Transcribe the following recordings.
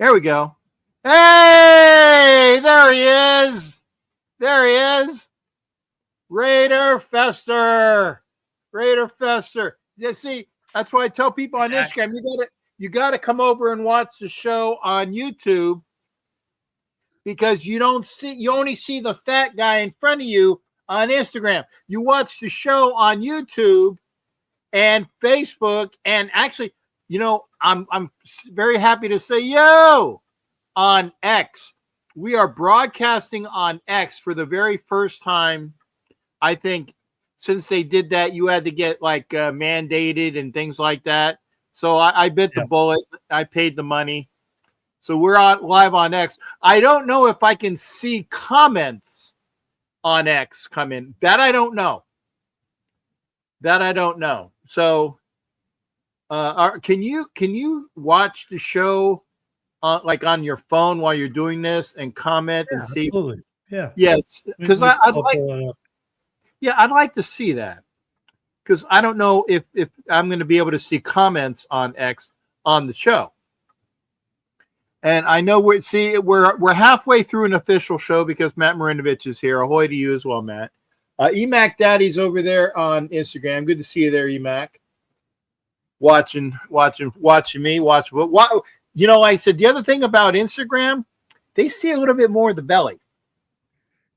There we go. Hey, there he is. There he is. Raider Fester. Raider Fester. You see, that's why I tell people on Instagram, you gotta come over and watch the show on YouTube, because you only see the fat guy in front of you on Instagram. You watch the show on YouTube and Facebook, and actually, I'm very happy to say, on X. We are broadcasting on X for the very first time. I think since they did that, you had to get mandated and things like that. So I bit the bullet. I paid the money. So we're live on X. I don't know if I can see comments on X come in. That I don't know. So can you watch the show on your phone while you're doing this and comment and see? Absolutely. Yeah. Yes, because I'd like to see that, because I don't know if I'm going to be able to see comments on X on the show. And I know we're halfway through an official show because Matt Marinovich is here. Ahoy to you as well, Matt. Emac Daddy's over there on Instagram. Good to see you there, Emac. Watching me. What I said the other thing about Instagram, they see a little bit more of the belly,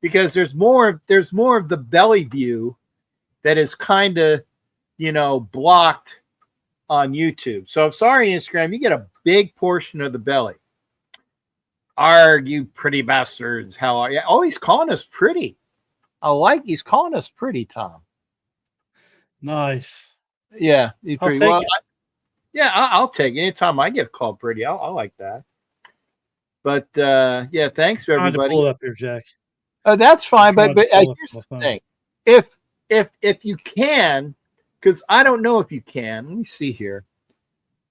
because there's more of the belly view that is kind of blocked on YouTube. So I'm sorry, Instagram, you get a big portion of the belly. You pretty bastards. How are you? Oh, he's calling us pretty. He's calling us pretty, Tom. Nice. Yeah, he's I'll pretty take well. it. I'll take it. Anytime I get called pretty, I like that. But thanks for everybody. Trying to pull it up here, Jack. That's fine, but here's the thing: if you can, because I don't know if you can. Let me see here.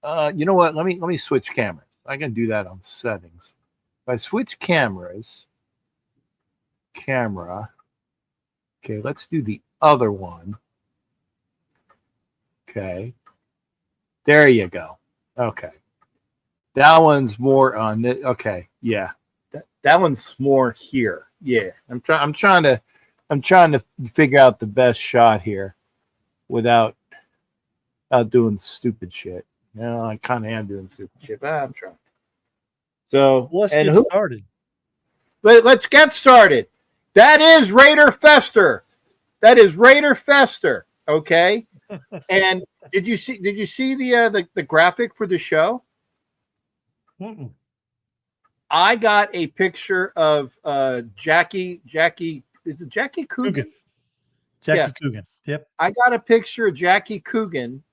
You know what? Let me switch cameras. I can do that on settings. If I switch camera. Okay, let's do the other one. Okay, there you go. Okay, that one's more on it. Okay, yeah, that one's more here. Yeah, I'm trying to figure out the best shot here without doing stupid shit. No, I kind of am doing stupid shit, but I'm trying. So let's get started. Let's get started. That is Raider Fester. Okay. And did you see the graphic for the show? Mm-mm. I got a picture of Jackie. Is it Jackie Coogan? Jackie Coogan. Yep. I got a picture of Jackie Coogan,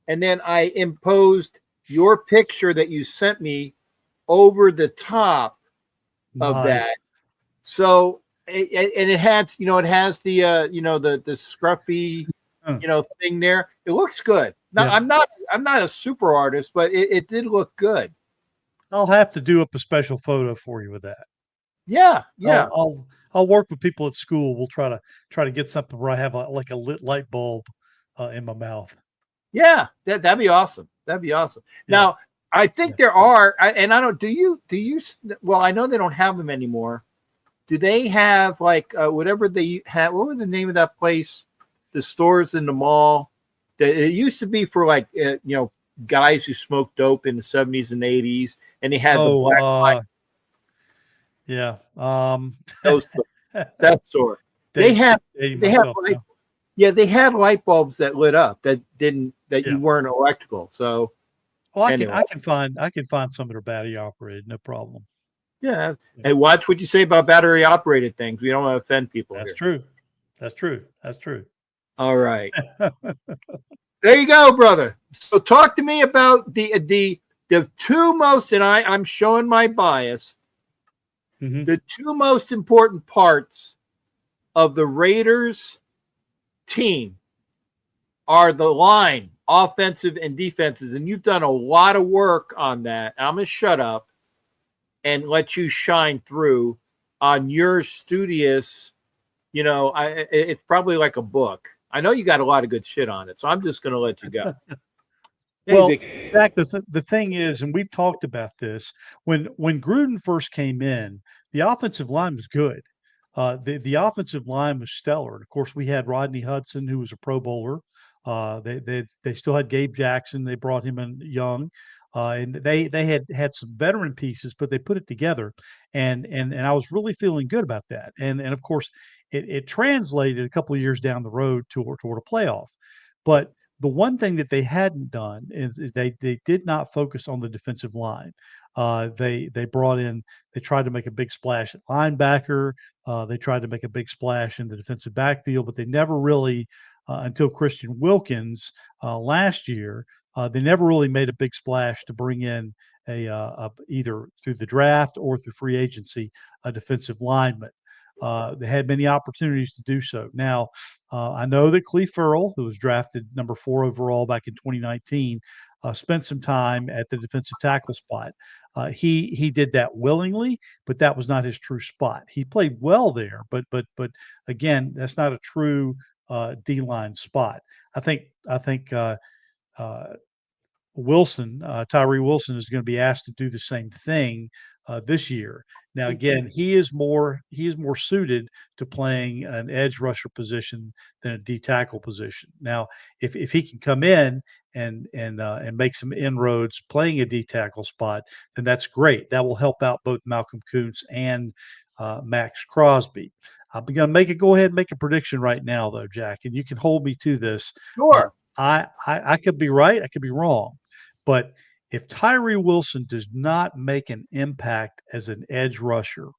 and then I imposed your picture that you sent me over the top of that. So it has the the scruffy thing there. It looks good. Now I'm not a super artist, but it did look good. I'll have to do up a special photo for you with that. Yeah. I'll work with people at school. We'll try to get something where I have a lit light bulb in my mouth. Yeah, that'd be awesome. Yeah. Now I think there are, and I don't. Do you? Well, I know they don't have them anymore. Do they have whatever they had? What was the name of that place? The stores in the mall. It used to be for guys who smoked dope in the 70s and 80s, and they had the black light. Yeah. That store. They had light bulbs that lit up that you weren't electrical. So anyway. I can find some that are battery operated, no problem. Yeah. Hey, watch what you say about battery operated things. We don't want to offend people. That's true. All right. There you go, brother. So talk to me about the two most, and I'm showing my bias. Mm-hmm. The two most important parts of the Raiders team are the line, offensive and defensive, and you've done a lot of work on that. I'm gonna shut up and let you shine through on your studious. It's probably like a book. I know you got a lot of good shit on it, so I'm just gonna let you go. Hey, Well, Vic. Jack, the thing is, and we've talked about this, when Gruden first came in, the offensive line was good. The offensive line was stellar. And of course, we had Rodney Hudson, who was a Pro Bowler. They still had Gabe Jackson. They brought him in young, and they had some veteran pieces, but they put it together, and I was really feeling good about that. And of course, it translated a couple of years down the road toward a playoff, but the one thing that they hadn't done is they did not focus on the defensive line. They brought in, they tried to make a big splash at linebacker. They tried to make a big splash in the defensive backfield, but they never really, until Christian Wilkins last year, they never really made a big splash to bring in either through the draft or through free agency a defensive lineman. They had many opportunities to do so. Now, I know that Cleve Farrell, who was drafted number 4 overall back in 2019, spent some time at the defensive tackle spot. He did that willingly, but that was not his true spot. He played well there, but again, that's not a true D line spot. I think uh, Wilson, Tyree Wilson, is going to be asked to do the same thing this year. Now, again, he is more suited to playing an edge rusher position than a D tackle position. Now, if he can come in and make some inroads playing a D tackle spot, then that's great. That will help out both Malcolm Kuntz and Max Crosby. I'm going to go ahead and make a prediction right now, though, Jack, and you can hold me to this. Sure. I could be right, I could be wrong, but if Tyree Wilson does not make an impact as an edge rusher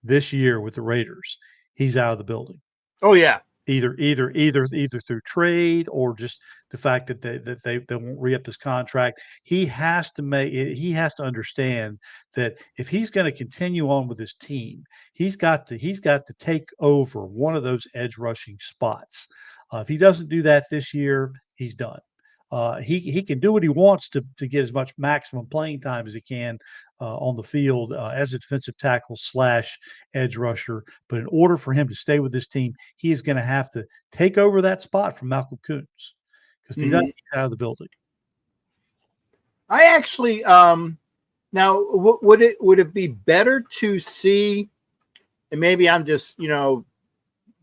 this year with the Raiders, he's out of the building. Oh yeah. Either through trade or just the fact that they won't re-up his contract. He has to understand that if he's going to continue on with his team, he's got to take over one of those edge rushing spots. If he doesn't do that this year, he's done. He can do what he wants to get as much maximum playing time as he can on the field as a defensive tackle slash edge rusher. But in order for him to stay with this team, he is going to have to take over that spot from Malcolm Kuntz, because if he doesn't, he's out of the building. I actually now would it be better to see, and maybe I'm just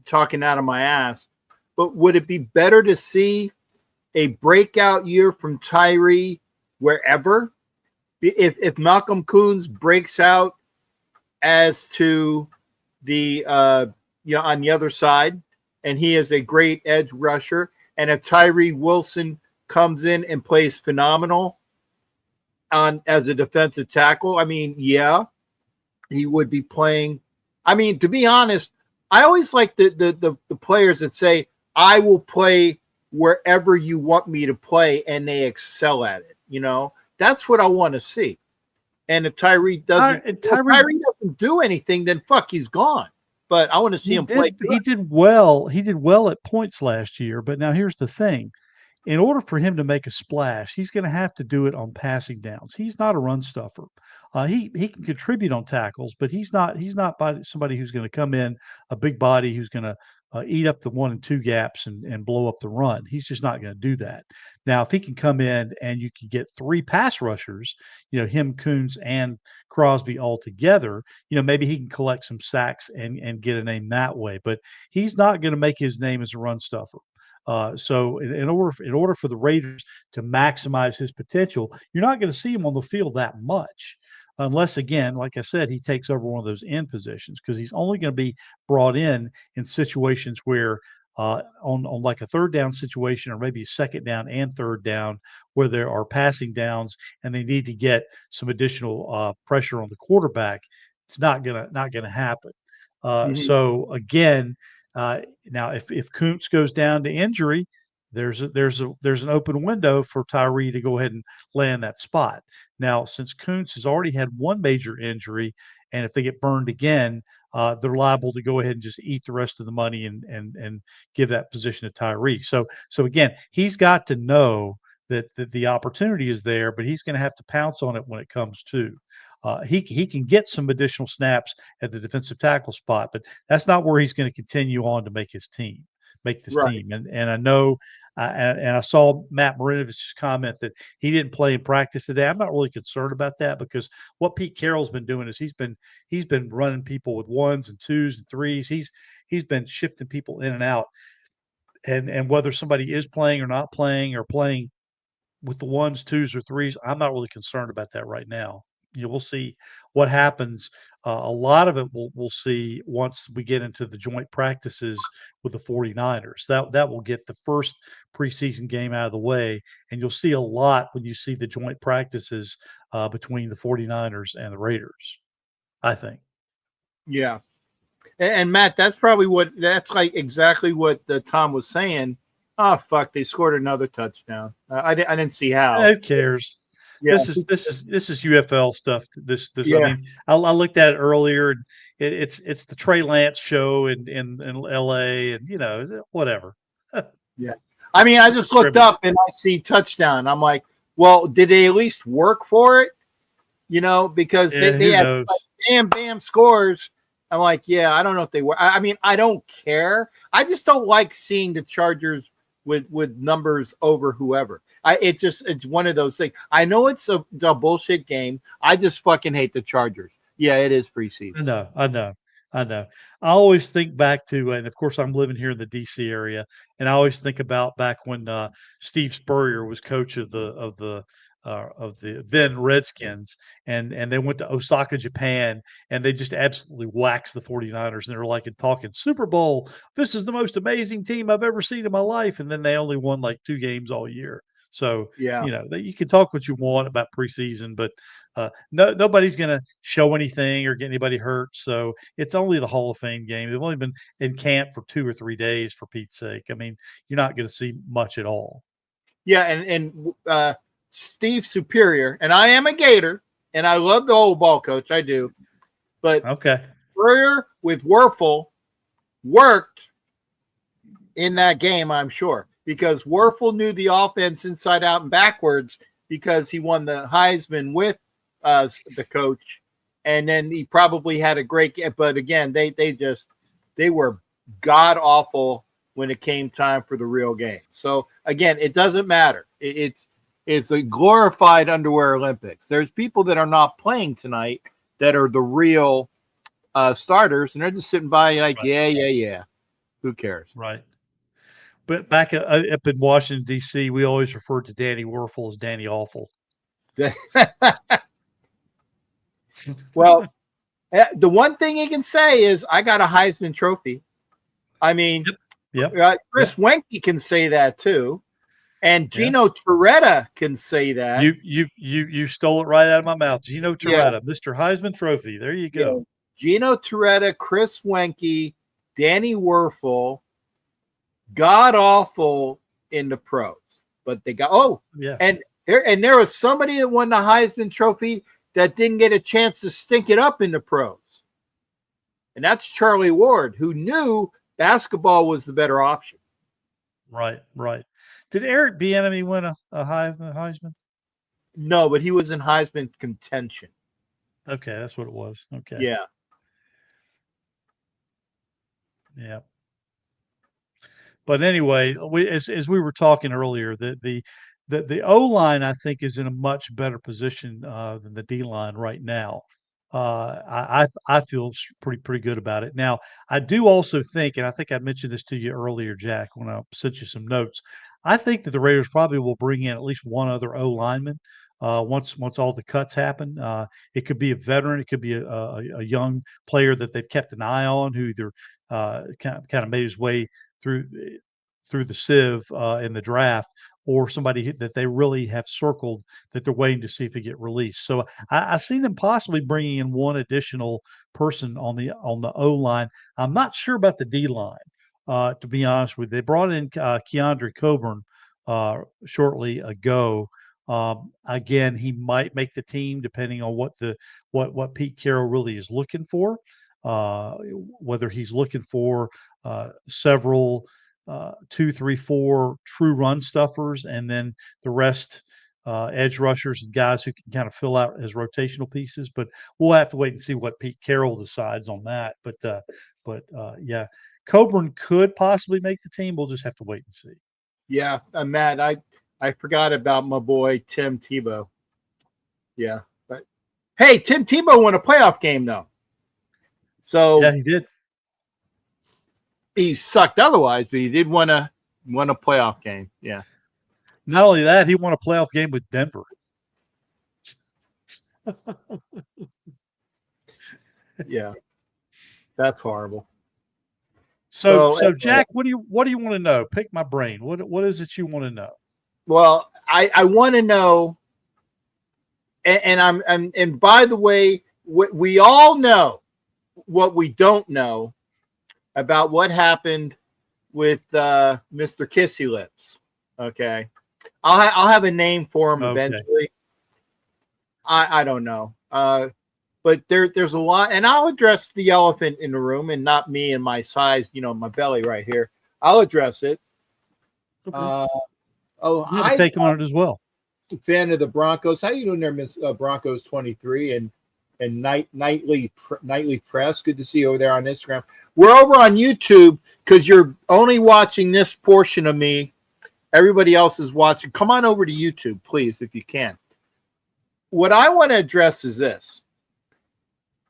talking out of my ass, but would it be better to see a breakout year from Tyree wherever? If Malcolm Kuntz breaks out as to the on the other side, and he is a great edge rusher, and if Tyree Wilson comes in and plays phenomenal as a defensive tackle, I mean, yeah, he would be playing. I mean, to be honest, I always like the players that say, I will play wherever you want me to play, and they excel at it. That's what I want to see. And if Tyree doesn't, Tyree doesn't do anything, then fuck, he's gone. But I want to see him play. He did well. He did well at points last year. But now here's the thing: in order for him to make a splash, he's going to have to do it on passing downs. He's not a run stuffer. He can contribute on tackles, but he's not somebody who's going to come in a big body who's going to eat up the 1 and 2 gaps and blow up the run. He's just not going to do that. Now, if he can come in and you can get 3 pass rushers, him, Kuntz, and Crosby all together, maybe he can collect some sacks and get a name that way. But he's not going to make his name as a run stuffer. So in order for the Raiders to maximize his potential, you're not going to see him on the field that much, unless, again, like I said, he takes over one of those end positions, because he's only going to be brought in situations where on like a third down situation, or maybe a second down and third down, where there are passing downs and they need to get some additional pressure on the quarterback. It's not gonna happen. So again, now if Kuntz goes down to injury, there's an open window for Tyree to go ahead and land that spot. Now, since Kuntz has already had one major injury, and if they get burned again, they're liable to go ahead and just eat the rest of the money and give that position to Tyree. So again, he's got to know that the opportunity is there, but he's going to have to pounce on it when it comes to. He can get some additional snaps at the defensive tackle spot, but that's not where he's going to continue on to make his team. make this Right. team. And I know, and I saw Matt Marinovich's comment that he didn't play in practice today. I'm not really concerned about that because what Pete Carroll's been doing is he's been running people with ones and twos and threes. He's been shifting people in and out, and whether somebody is playing or not playing or playing with the ones, twos, or threes, I'm not really concerned about that right now. We'll see what happens. A lot of it we'll see once we get into the joint practices with the 49ers. That will get the first preseason game out of the way, and you'll see a lot when you see the joint practices between the 49ers and the Raiders, I think. Yeah. And Matt, that's like exactly what Tom was saying. Oh fuck! They scored another touchdown. I didn't see how. Who cares? Yeah, This is UFL stuff. This I yeah, mean, I looked at it earlier, and it's the Trey Lance show in L.A. and whatever. yeah. I mean, I It's a just looked scrimmage. up and I see touchdown. I'm like, well, did they at least work for it? Because Yeah, they who had knows? like, bam scores. I'm like, yeah, I don't know if they were. I mean, I don't care. I just don't like seeing the Chargers with numbers over whoever. It's one of those things. I know it's a bullshit game. I just fucking hate the Chargers. Yeah, it is preseason. I know, I know, I know. I always think back to, and of course, I'm living here in the D.C. area, and I always think about back when Steve Spurrier was coach of the then Redskins, and they went to Osaka, Japan, and they just absolutely waxed the 49ers, and they were like talking Super Bowl. This is the most amazing team I've ever seen in my life, and then they only won like 2 games all year. So Yeah. you can talk what you want about preseason, but nobody's going to show anything or get anybody hurt. So it's only the Hall of Fame game. They've only been in camp for 2 or 3 days, for Pete's sake. I mean, you're not going to see much at all. Yeah, and Steve Superior, and I am a Gator, and I love the old ball coach, I do. But Okay. Spurrier with Werfel worked in that game, I'm sure, because Werfel knew the offense inside out and backwards because he won the Heisman with the coach, and then he probably had a great game. But again, they were god awful when it came time for the real game. So again, it doesn't matter. It's a glorified underwear Olympics. There's people that are not playing tonight that are the real starters, and they're just sitting by like, Right. yeah. Who cares? Right. But back up in Washington, D.C., we always referred to Danny Werfel as Danny Awful. Well, the one thing he can say is, I got a Heisman Trophy. I mean, Yep. Chris Wenke can say that too. And Gino Torretta can say that. You stole it right out of my mouth. Gino Torretta, Mr. Heisman Trophy. There you go. Yeah. Gino Torretta, Chris Wenke, Danny Werfel, god awful in the pros, but they got and there was somebody that won the Heisman Trophy that didn't get a chance to stink it up in the pros, and that's Charlie Ward, who knew basketball was the better option. Right. Did Eric Bieniemy win a Heisman? No, but he was in Heisman contention. Okay, that's what it was. Okay. Yeah. But anyway, as we were talking earlier, the O line I think is in a much better position than the D line right now. I feel pretty good about it. Now, I do also think, and I think I mentioned this to you earlier, Jack, when I sent you some notes. I think that the Raiders probably will bring in at least one other O lineman once all the cuts happen. It could be a veteran, it could be a young player that they've kept an eye on, who either kind of made his way through the sieve in the draft, or somebody that they really have circled that they're waiting to see if they get released. So I see them possibly bringing in one additional person on the O line. I'm not sure about the D line, to be honest with you. They brought in Keandre Coburn shortly ago. Again, he might make the team depending on what Pete Carroll really is looking for. Whether he's looking for several 2, 3, 4 true run stuffers, and then the rest edge rushers and guys who can kind of fill out as rotational pieces. But we'll have to wait and see what Pete Carroll decides on that. Yeah, Coburn could possibly make the team. We'll just have to wait and see. Yeah, Matt, I forgot about my boy Tim Tebow. Yeah, but hey, Tim Tebow won a playoff game though. So yeah, he did. He sucked otherwise, but he did win a playoff game. Yeah. Not only that, he won a playoff game with Denver. Yeah, that's horrible. So Jack, what do you want to know? Pick my brain. What is it you want to know? Well, I want to know, and by the way, we all know what we don't know about what happened with Mr. Kissy Lips. Okay, I'll have a name for him eventually. I don't know. But there's a lot, and I'll address the elephant in the room, and not me and my size, my belly right here. I'll address it. Okay. I take on it as well. Fan of the Broncos. How you doing there, Miss Broncos 23 and nightly press? Good to see you over there on Instagram. We're over on YouTube because you're only watching this portion of me. Everybody else is watching. Come on over to YouTube, please, if you can. What I want to address is this.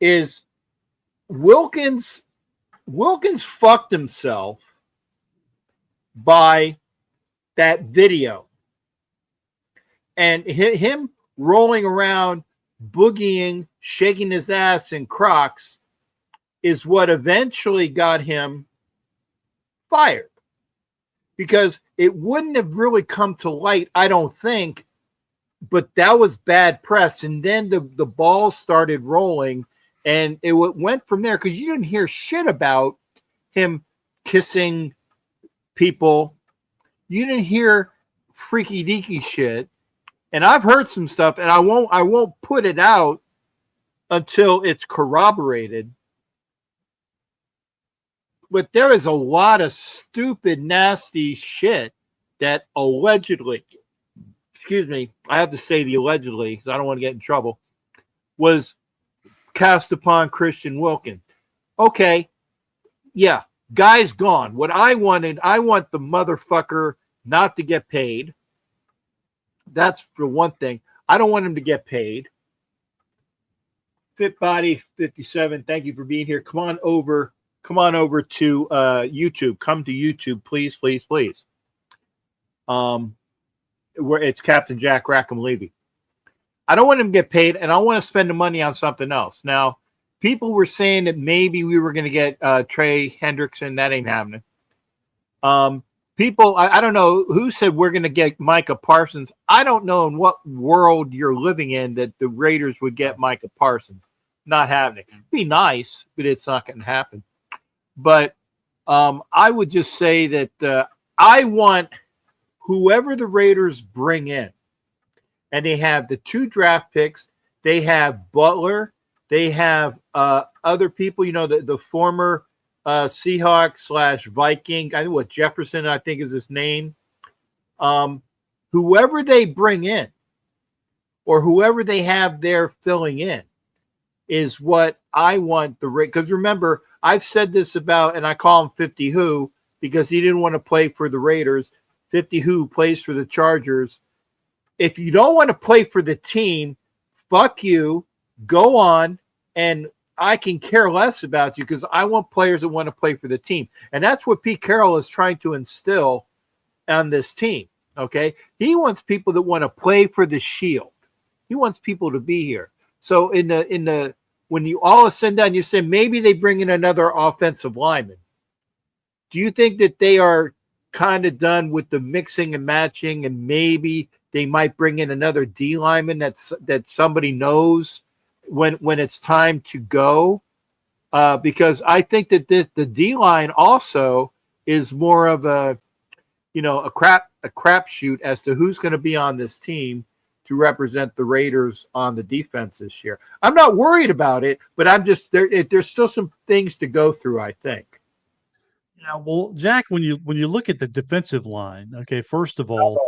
Is Wilkins fucked himself by that video and him rolling around, boogieing, shaking his ass in Crocs is what eventually got him fired, because it wouldn't have really come to light, I don't think, but that was bad press. And then the ball started rolling. And it went from there, because you didn't hear shit about him kissing people. You didn't hear freaky deaky shit. And I've heard some stuff, and I won't put it out until it's corroborated. But there is a lot of stupid, nasty shit that allegedly, excuse me, I have to say the allegedly because I don't want to get in trouble, was cast upon Christian Wilkins. Okay, yeah, guy's gone. What I want the motherfucker not to get paid. That's for one thing. I don't want him to get paid. Fit Body 57, thank you for being here. Come on over to YouTube. Come to YouTube, please, please, please. Where it's Captain Jack Rackham Levy. I don't want him to get paid, and I want to spend the money on something else. Now, people were saying that maybe we were going to get Trey Hendrickson. That ain't happening. People, I don't know who said we're going to get Micah Parsons. I don't know in what world you're living in that the Raiders would get Micah Parsons. Not happening. It'd be nice, but it's not going to happen. But I would just say that I want whoever the Raiders bring in. And they have the 2 draft picks. They have Butler. They have other people, the former Seahawk / Viking. I know Jefferson, I think is his name. Whoever they bring in or whoever they have there filling in is what I want because remember, I've said this about, and I call him 50 Who because he didn't want to play for the Raiders. 50 Who plays for the Chargers. If you don't want to play for the team, fuck you, go on, and I can care less about you because I want players that want to play for the team. And that's what Pete Carroll is trying to instill on this team, okay? He wants people that want to play for the Shield. He wants people to be here. So when you all is said and done, you say maybe they bring in another offensive lineman. Do you think that they are kind of done with the mixing and matching, and maybe they might bring in another D lineman that somebody knows when it's time to go? Because I think that the D line also is more of a crapshoot as to who's going to be on this team to represent the Raiders on the defense this year. I'm not worried about it, but I'm just there's still some things to go through, I think. Yeah, well, Jack, when you look at the defensive line, okay, first of all,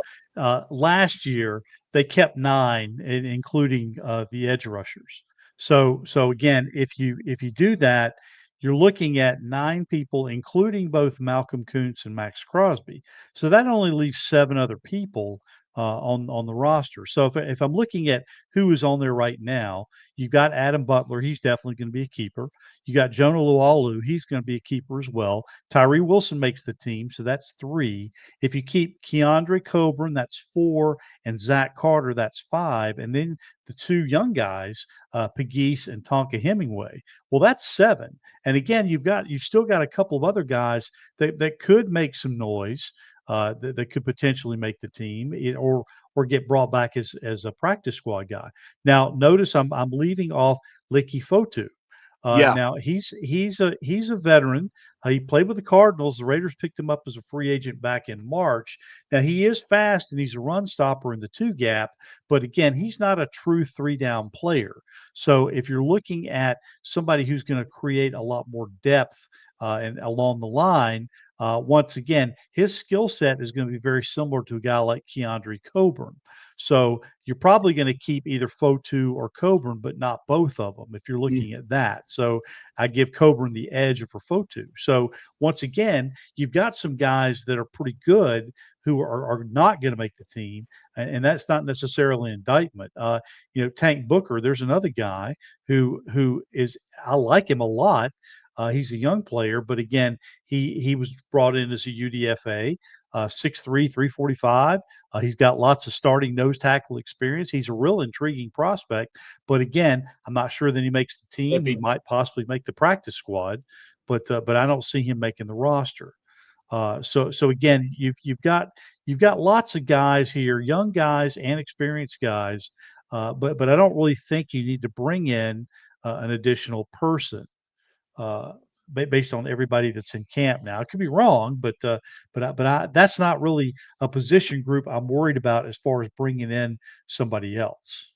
last year they kept nine, including the edge rushers. So again, if you do that, you're looking at nine people, including both Malcolm Kuntz and Max Crosby. So that only leaves seven other people on the roster. So if I'm looking at who is on there right now, you've got Adam Butler. He's definitely going to be a keeper. You got Jonah Lualu. He's going to be a keeper as well. Tyree Wilson makes the team, so that's three. If you keep Keandre Coburn, that's four, and Zach Carter, that's five, and then the two young guys, Pegues and Tonka Hemingway. Well, that's seven. And again, you've still got a couple of other guys that could make some noise. That could potentially make the team, or get brought back as a practice squad guy. Now, notice I'm leaving off Licky Fotu. Yeah. Now he's a veteran. He played with the Cardinals. The Raiders picked him up as a free agent back in March. Now he is fast and he's a run stopper in the two gap, but again, he's not a true three down player. So if you're looking at somebody who's going to create a lot more depth and along the line, once again, his skill set is going to be very similar to a guy like Keandre Coburn. So you're probably going to keep either Fotu or Coburn, but not both of them if you're Mm. looking at that. So I give Coburn the edge over Fotu. So once again, you've got some guys that are pretty good who are not going to make the team, and that's not necessarily an indictment. Tank Booker, there's another guy who is I like him a lot. He's a young player, but again, he was brought in as a UDFA, 6'3", 345. He's got lots of starting nose tackle experience. He's a real intriguing prospect. But again, I'm not sure that he makes the team. He might possibly make the practice squad, but I don't see him making the roster. So again, you've got lots of guys here, young guys and experienced guys, but I don't really think you need to bring in an additional person uh, based on everybody that's in camp now. I could be wrong, but that's not really a position group I'm worried about as far as bringing in somebody else.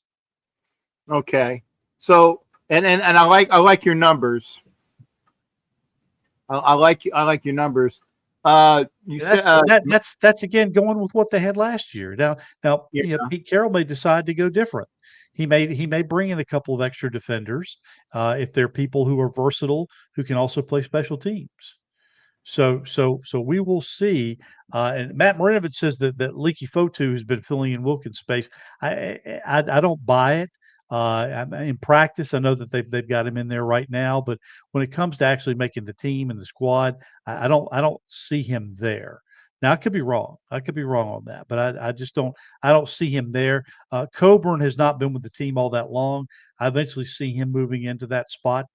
Okay. So and I like your numbers. I like your numbers. You said That's again going with what they had last year. Now yeah. Pete Carroll may decide to go different. He may bring in a couple of extra defenders if they're people who are versatile who can also play special teams. So we will see. And Matt Marinovich says that Leaky Fotu has been filling in Wilkins' space. I don't buy it. In practice, I know that they've got him in there right now, but when it comes to actually making the team and the squad, I don't see him there. Now I could be wrong. I could be wrong on that, but I just don't. I don't see him there. Coburn has not been with the team all that long. I eventually see him moving into that spot.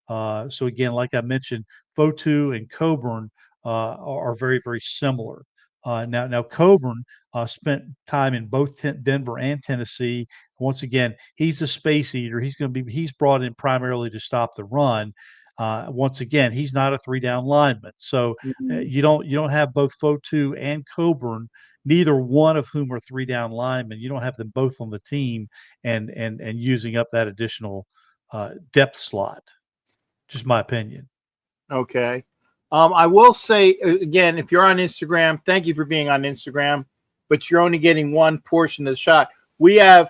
So again, like I mentioned, Fotu and Coburn are very, very similar. Now Coburn spent time in both Denver and Tennessee. Once again, he's a space eater. He's brought in primarily to stop the run. Once again, he's not a three down lineman. So Mhm. you don't have both Fotu and Coburn, neither one of whom are three down linemen. You don't have them both on the team and using up that additional depth slot. Just my opinion. Okay. I will say again, if you're on Instagram, thank you for being on Instagram, but you're only getting one portion of the shot. We have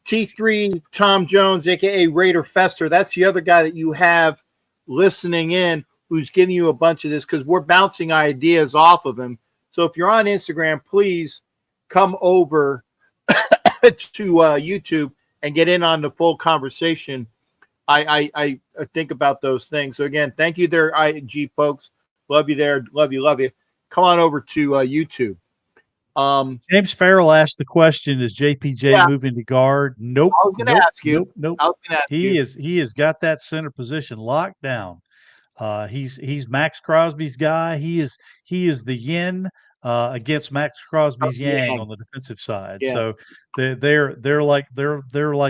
T3 Thom Jones, aka Raider Fester. That's the other guy that you have listening in, who's giving you a bunch of this because we're bouncing ideas off of him. So if you're on Instagram, please come over to YouTube and get in on the full conversation. I think about those things. So again, thank you there, IG folks. Love you there. Love you. Love you. Come on over to YouTube. James Farrell asked the question: is JPJ Yeah, moving to guard? Nope, I was going to nope, ask you. nope, nope. I was going to ask you. He has got that center position locked down. He's Max Crosby's guy. He is the yin against Max Crosby's yang Yeah, on the defensive side. yeah, So they're like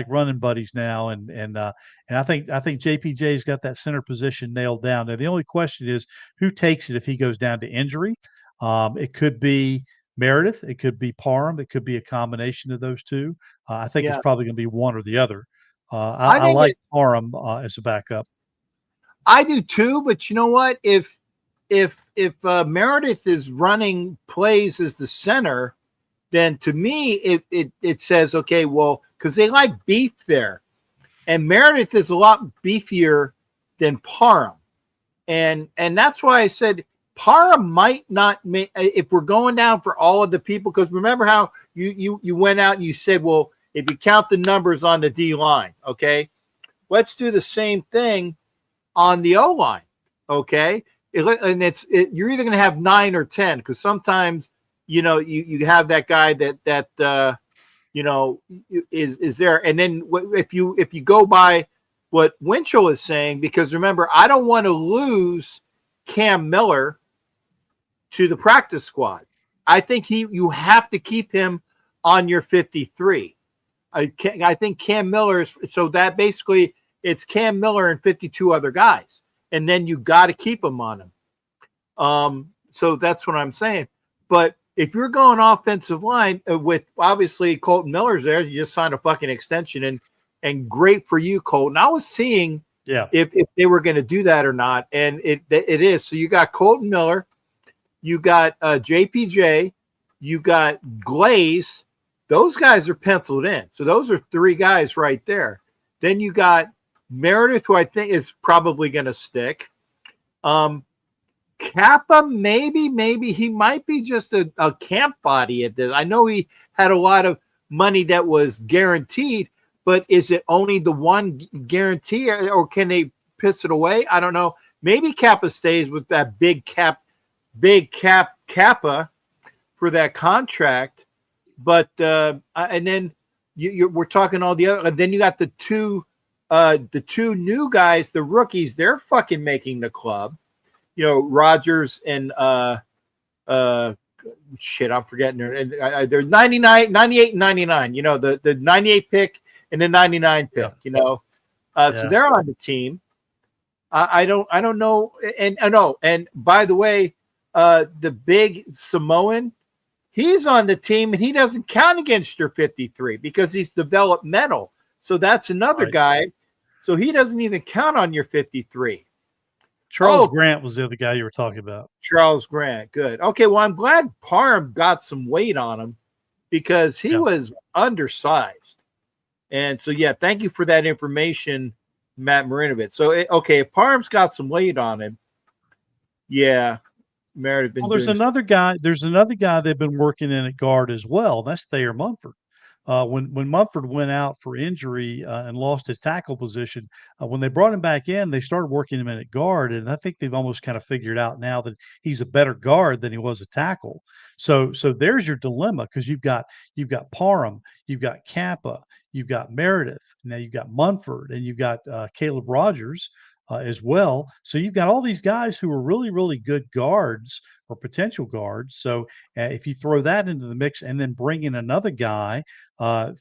running buddies now, and I think JPJ's got that center position nailed down. Now the only question is who takes it if he goes down to injury. It could be Meredith, it could be Parham, it could be a combination of those two. I think it's yeah. probably going to be one or the other. I I think like Parham as a backup. I do too. But you know what? If Meredith is running plays as the center, then to me it says, okay, well, because they like beef there, and Meredith is a lot beefier than Parham, and that's why I said Parham might not make, if we're going down for all of the people, because remember how you went out and you said, well, if you count the numbers on the D line, okay, let's do the same thing on the O line, okay, and you're either going to have 9 or 10, because sometimes you have that guy that is there, and then if you go by what Winchell is saying, because remember, I don't want to lose Cam Miller to the practice squad. I think you have to keep him on your 53. I think Cam Miller is, so that basically it's Cam Miller and 52 other guys, and then you got to keep him on him. So that's what I'm saying. But if you're going offensive line with obviously Colton Miller's there, you just signed a fucking extension, and great for you, Colton. I was seeing if they were going to do that or not, and it is. So you got Colton Miller, you got JPJ, you got Glaze. Those guys are penciled in. So those are 3 guys right there. Then you got Meredith, who I think is probably going to stick. Kappa, maybe he might be just a camp body at this. I know he had a lot of money that was guaranteed, but is it only the one guarantee, or can they piss it away? I don't know. Maybe Kappa stays with that big cap Kappa for that contract, but and then we're talking all the other. And then you got the two new guys, the rookies. They're fucking making the club. Rogers and shit, I'm forgetting her. They're 99, 98, and 99. The 98 pick and the 99 pick. So they're on the team. I don't know. And by the way, the big Samoan, he's on the team, and he doesn't count against your 53 because he's developmental. So that's another guy. So he doesn't even count on your 53. Charles Grant was the other guy you were talking about. Charles Grant. Good. Okay. Well, I'm glad Parham got some weight on him because he was undersized. And so, thank you for that information, Matt Marinovich. So, if Parham's got some weight on him, Meredith. There's another guy they've been working in at guard as well. That's Thayer Mumford. When Mumford went out for injury and lost his tackle position, when they brought him back in, they started working him in at guard, and I think they've almost kind of figured out now that he's a better guard than he was a tackle. So there's your dilemma, because you've got Parham, you've got Kappa, you've got Meredith, now you've got Munford, and you've got Caleb Rogers as well. So you've got all these guys who are really, really good guards or potential guards. So if you throw that into the mix and then bring in another guy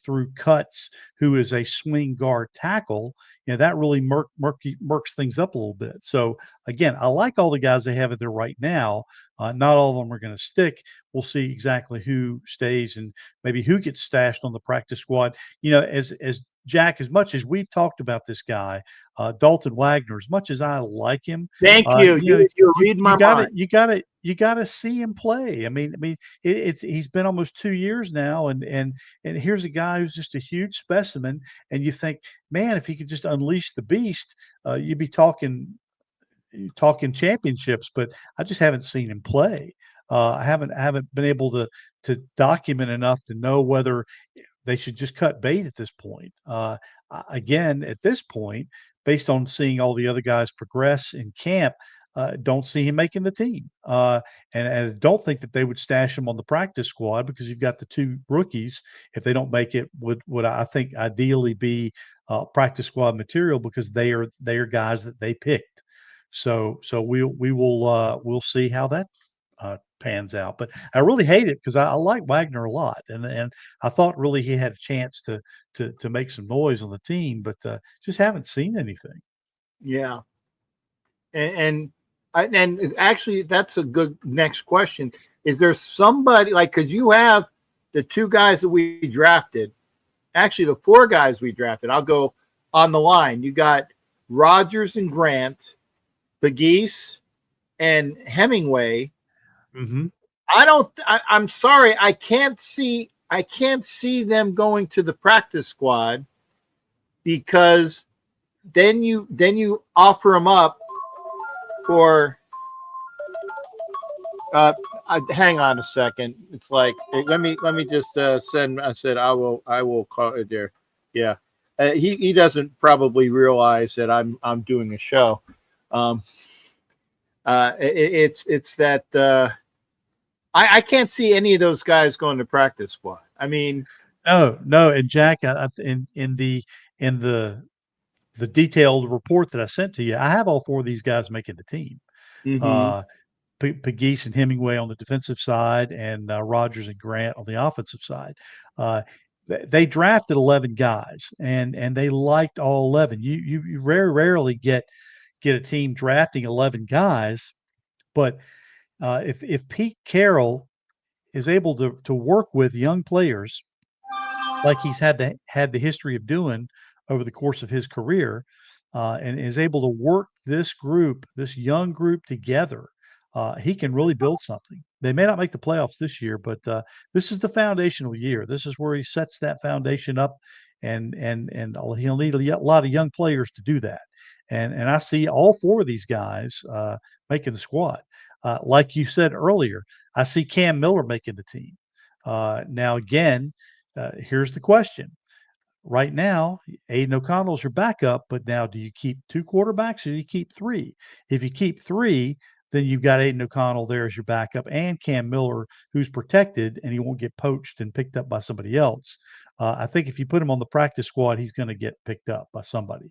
through cuts who is a swing guard tackle, that really murks things up a little bit. So again, I like all the guys they have in there right now. Not all of them are going to stick. We'll see exactly who stays and maybe who gets stashed on the practice squad. As Jack, as much as we've talked about this guy, Dalton Wagner, as much as I like him, thank you. You read my mind. You got to see him play. I mean, he's been almost 2 years now, and here's a guy who's just a huge specimen. And you think, man, if he could just unleash the beast, you'd be talking championships. But I just haven't seen him play. I haven't been able to document enough to know whether they should just cut bait at this point. Again, at this point, based on seeing all the other guys progress in camp, don't see him making the team. And I don't think that they would stash him on the practice squad, because you've got the 2 rookies. If they don't make it, would I think ideally be practice squad material, because they are guys that they picked. So we'll see how that pans out. But I really hate it, because I like Wagner a lot, and I thought really he had a chance to make some noise on the team, but just haven't seen anything. Yeah, and actually, that's a good next question. Is there somebody, like, because you have the 2 guys that we drafted, actually the 4 guys we drafted. I'll go on the line. You got Rogers and Grant, Pegues, and Hemingway. Mm-hmm. I'm sorry, I can't see them going to the practice squad, because then you offer them up for hang on a second. It's like, let me just send. I said I will call it there. Yeah, he doesn't probably realize that I'm doing a show. It's that I can't see any of those guys going to practice squad. I mean, No, and Jack, in the detailed report that I sent to you, I have all four of these guys making the team. mm-hmm. Uh, Pegues and Hemingway on the defensive side, and Rogers and Grant on the offensive side. They drafted 11 guys, and they liked all 11. You very rarely get a team drafting 11 guys, but if Pete Carroll is able to work with young players like he's had the history of doing over the course of his career, and is able to work this young group together, he can really build something. They may not make the playoffs this year, but this is the foundational year. This is where he sets that foundation up, and he'll need a lot of young players to do that. And I see all four of these guys making the squad. Like you said earlier, I see Cam Miller making the team. Now, again, here's the question. Right now, Aiden O'Connell's your backup, but now do you keep two quarterbacks or do you keep three? If you keep three, then you've got Aiden O'Connell there as your backup and Cam Miller, who's protected and he won't get poached and picked up by somebody else. I think if you put him on the practice squad, he's going to get picked up by somebody.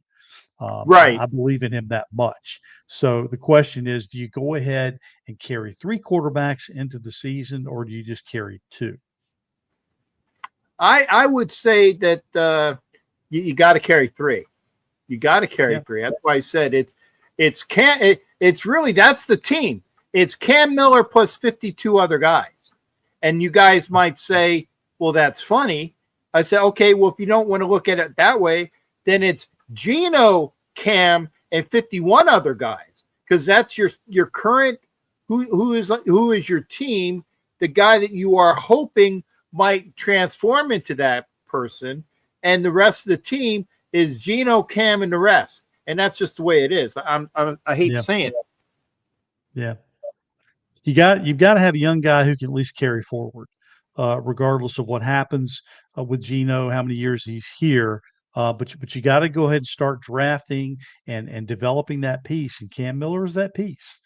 Right. I believe in him that much. So the question is, do you go ahead and carry three quarterbacks into the season, or do you just carry two? I would say that you got to carry three. You got to carry three. That's why I said it's really, that's the team. It's Cam Miller plus 52 other guys. And you guys might say, well, that's funny. I said, okay, well, if you don't want to look at it that way, then it's Geno, Cam, and 51 other guys, because that's your current who is your team, the guy that you are hoping might transform into that person, and the rest of the team is Geno, Cam, and the rest. And that's just the way it is. I hate saying it. Yeah. You've got to have a young guy who can at least carry forward, regardless of what happens with Geno, how many years he's here. But you got to go ahead and start drafting and developing that piece. And Cam Miller is that piece.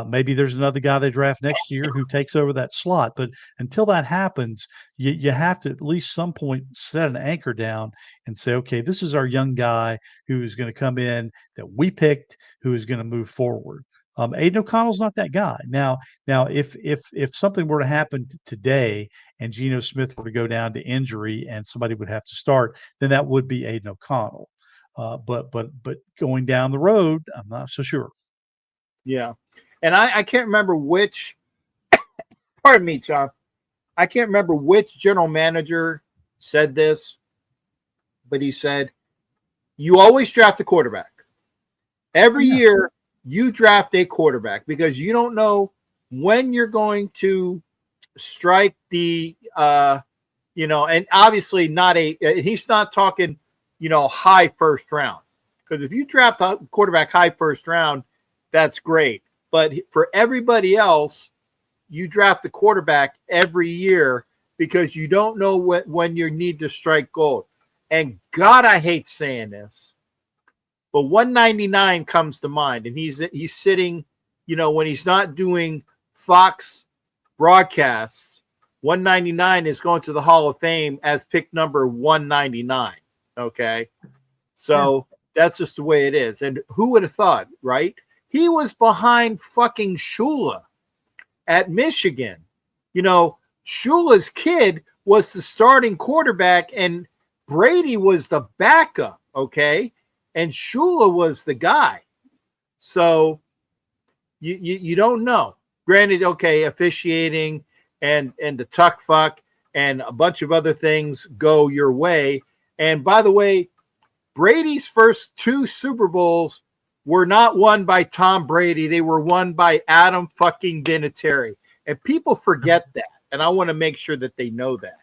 Maybe there's another guy they draft next year who takes over that slot. But until that happens, you have to at least some point set an anchor down and say, okay, this is our young guy who is going to come in that we picked, who is going to move forward. Aiden O'Connell's not that guy. Now, if something were to happen today and Geno Smith were to go down to injury and somebody would have to start, then that would be Aiden O'Connell. But going down the road, I'm not so sure. Yeah, and I can't remember which. Pardon me, John. I can't remember which general manager said this, but he said, "You always draft a quarterback. Every year, you draft a quarterback because you don't know when you're going to strike the, and obviously not he's not talking, high first round. Because if you draft a quarterback high first round, that's great. But for everybody else, you draft the quarterback every year because you don't know when you need to strike gold. And God, I hate saying this, but 199 comes to mind, and he's sitting, when he's not doing Fox broadcasts, 199 is going to the Hall of Fame as pick number 199. Okay, so that's just the way it is. And who would have thought, right? He was behind fucking Shula at Michigan. Shula's kid was the starting quarterback, and Brady was the backup. Okay. And Shula was the guy. So you don't know. Granted, okay, officiating and the tuck fuck and a bunch of other things go your way. And by the way, Brady's first two Super Bowls were not won by Tom Brady. They were won by Adam fucking Vinatieri. And people forget that. And I want to make sure that they know that.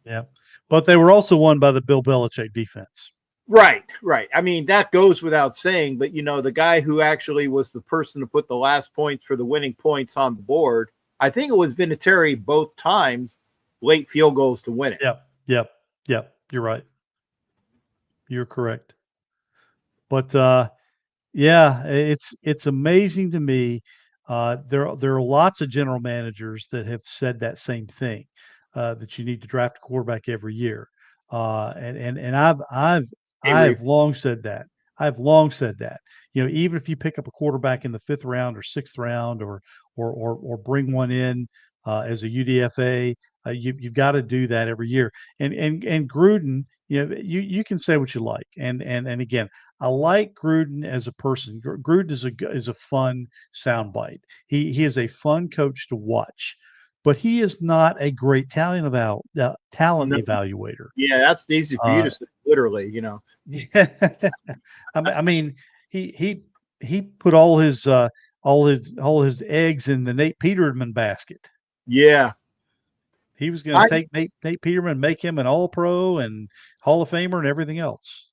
Yeah. But they were also won by the Bill Belichick defense. Right, right. I mean, that goes without saying, but the guy who actually was the person to put the last points for the winning points on the board, I think it was Vinatieri both times, late field goals to win it. Yep. You're right. You're correct. But yeah, it's amazing to me. There are lots of general managers that have said that same thing, that you need to draft a quarterback every year. And Hey, I've Reef. long said that. I've long said that. Even if you pick up a quarterback in the fifth round or sixth round, or bring one in as a UDFA, you've got to do that every year. And Gruden, you can say what you like. And again, I like Gruden as a person. Gruden is a fun soundbite. He is a fun coach to watch, but he is not a great talent talent No, evaluator. yeah, that's easy for you to say, literally, Yeah. I mean, he put all his eggs in the Nate Peterman basket. Yeah. He was going I to take Nate Peterman, make him an All Pro and Hall of Famer and everything else.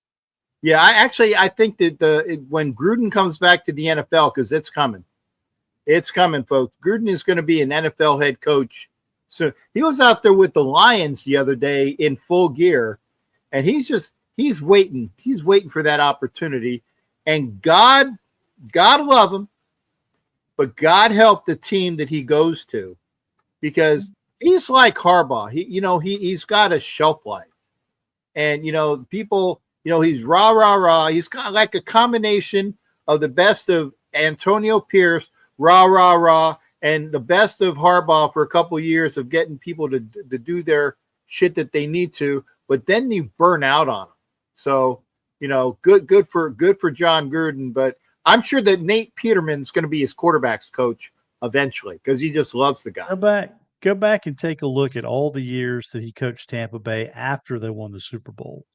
Yeah, I think that when Gruden comes back to the NFL, because it's coming, folks. Gruden is going to be an NFL head coach. So he was out there with the Lions the other day in full gear, and he's waiting. He's waiting for that opportunity. And God love him, but God help the team that he goes to, because he's like Harbaugh. He's got a shelf life, and people. He's rah, rah, rah. He's kind of like a combination of the best of Antonio Pierce, rah, rah, rah, and the best of Harbaugh for a couple of years of getting people to do their shit that they need to, but then you burn out on them. So, good for John Gruden, but I'm sure that Nate Peterman's going to be his quarterback's coach eventually, because he just loves the guy. Go back and take a look at all the years that he coached Tampa Bay after they won the Super Bowl.